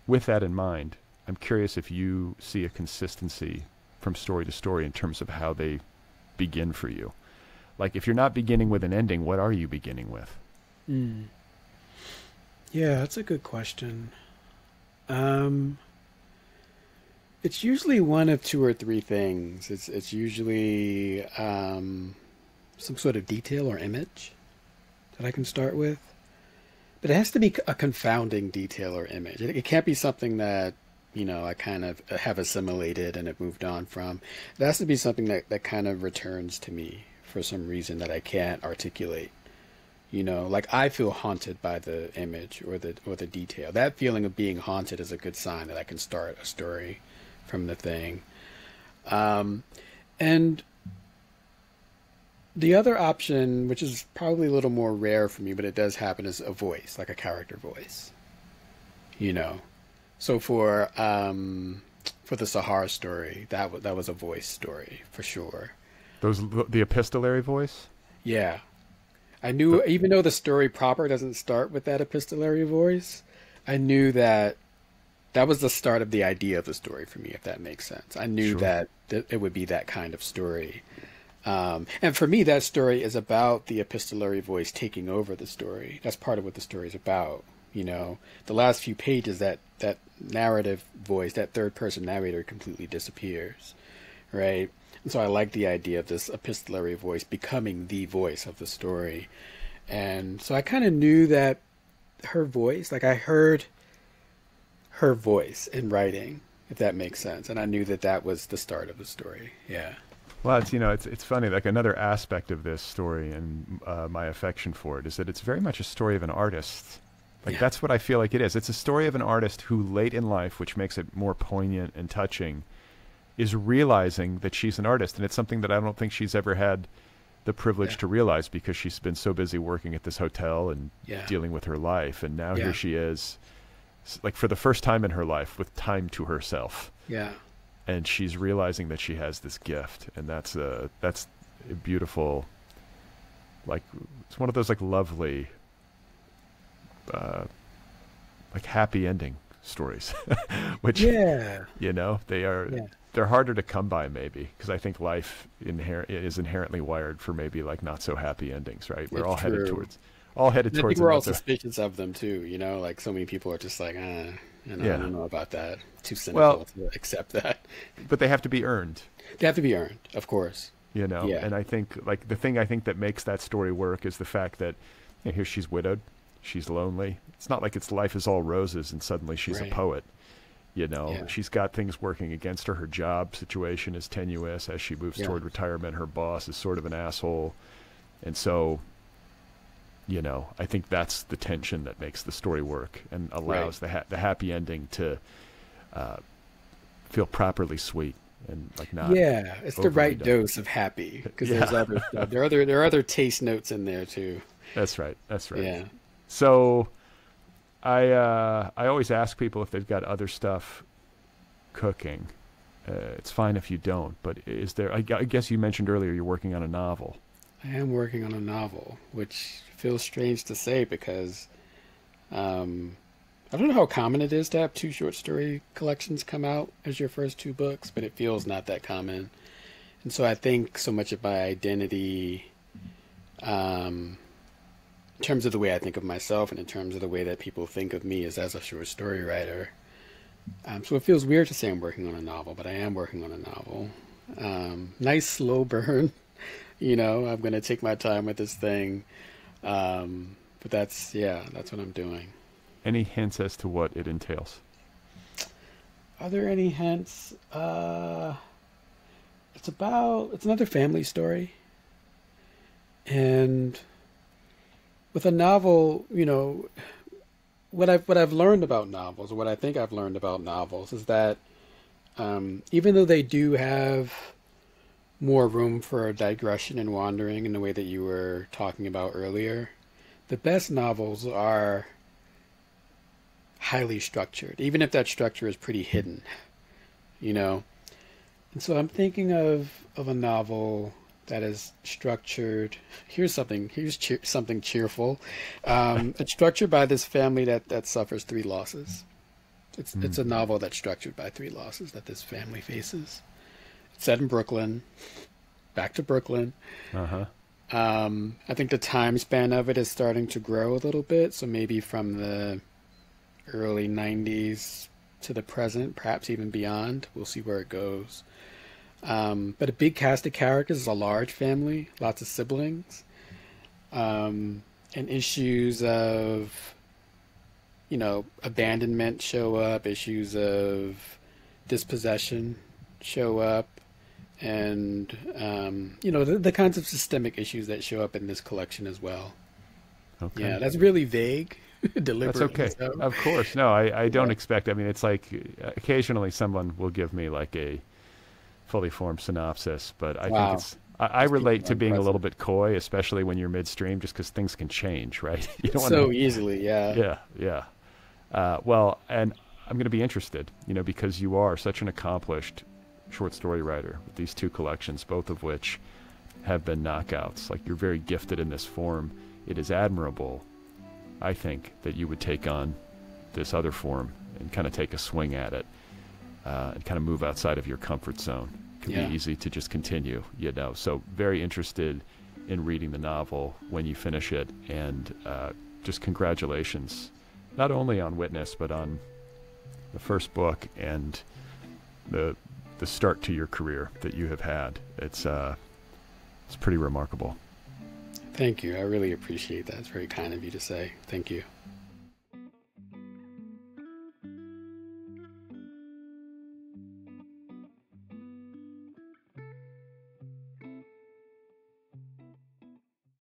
With that in mind, I'm curious if you see a consistency from story to story in terms of how they begin for you. Like if you're not beginning with an ending, what are you beginning with? Yeah, that's a good question. It's usually one of two or three things. It's usually some sort of detail or image that I can start with. But it has to be a confounding detail or image. It can't be something that, I kind of have assimilated and have moved on from. It has to be something that kind of returns to me for some reason that I can't articulate. Like I feel haunted by the image or the detail. That feeling of being haunted is a good sign that I can start a story from the thing. And the other option, which is probably a little more rare for me, but it does happen, is a voice, like a character voice. So for the Sahara story, that was a voice story for sure. The epistolary voice? Yeah. I knew, even though the story proper doesn't start with that epistolary voice, I knew that was the start of the idea of the story for me, if that makes sense. I knew that it would be that kind of story. And for me, that story is about the epistolary voice taking over the story. That's part of what the story is about. The last few pages, that narrative voice, that third person narrator completely disappears, right? And so I like the idea of this epistolary voice becoming the voice of the story. And so I kind of knew that her voice, like I heard her voice in writing, if that makes sense. And I knew that was the start of the story. Yeah. Well, it's funny. Like another aspect of this story and my affection for it is that it's very much a story of an artist. Like that's what I feel like it is. It's a story of an artist who late in life, which makes it more poignant and touching, is realizing that she's an artist. And it's something that I don't think she's ever had the privilege to realize because she's been so busy working at this hotel and dealing with her life. And now here she is, like for the first time in her life, with time to herself. Yeah. And she's realizing that she has this gift. And that's a beautiful, like, it's one of those like lovely, like happy ending stories, which, they're harder to come by maybe, because I think life is inherently wired for maybe like not so happy endings, right? We're all headed towards I think we're all suspicious of them too, like so many people are just like, I don't know about that. Too cynical to accept that. But they have to be earned. They have to be earned, of course. And I think like the thing I think that makes that story work is the fact that here she's widowed. She's lonely. It's not like life is all roses and suddenly she's a poet. She's got things working against her. Her job situation is tenuous. As she moves toward retirement, her boss is sort of an asshole. And so, I think that's the tension that makes the story work and allows the happy ending to feel properly sweet and like not. Yeah, it's the right dose of happy, because there's other stuff. There are other taste notes in there too. That's right. Yeah. So I always ask people if they've got other stuff cooking. It's fine if you don't, but is there, I guess you mentioned earlier you're working on a novel. I am working on a novel, which feels strange to say because I don't know how common it is to have 2 short story collections come out as your first 2 books, but it feels not that common. And so I think so much of my identity, in terms of the way I think of myself and in terms of the way that people think of me, is as a short story writer. So it feels weird to say I'm working on a novel, but I am working on a novel. Nice slow burn. I'm going to take my time with this thing. But that's what I'm doing. Any hints as to what it entails? Are there any hints? It's another family story. And with a novel, what I've learned about novels, or what I think I've learned about novels, is that even though they do have more room for digression and wandering in the way that you were talking about earlier, the best novels are highly structured, even if that structure is pretty hidden, And so I'm thinking of a novel that is structured. Here's something cheerful. It's structured by this family that suffers 3 losses. It's a novel that's structured by 3 losses that this family faces. It's set in Brooklyn. Back to Brooklyn. Uh-huh. I think the time span of it is starting to grow a little bit. So maybe from the early 90s to the present, perhaps even beyond. We'll see where it goes. But a big cast of characters, a large family, lots of siblings, and issues of abandonment show up, issues of dispossession show up, and the kinds of systemic issues that show up in this collection as well. Okay. Yeah, that's really vague. Deliberately. That's okay. So. Of course. No, I don't expect. I mean, it's like occasionally someone will give me like a fully formed synopsis, but I think it's. I relate to being a little bit coy, especially when you're midstream, just because things can change, right? You don't so easily, yeah. Yeah. Well, and I'm going to be interested, because you are such an accomplished short story writer with these two collections, both of which have been knockouts. Like, you're very gifted in this form. It is admirable, I think, that you would take on this other form and kind of take a swing at it and kind of move outside of your comfort zone. It can be easy to just continue, So very interested in reading the novel when you finish it, and just congratulations, not only on Witness, but on the first book and the start to your career that you have had. It's pretty remarkable. Thank you. I really appreciate that. It's very kind of you to say. Thank you.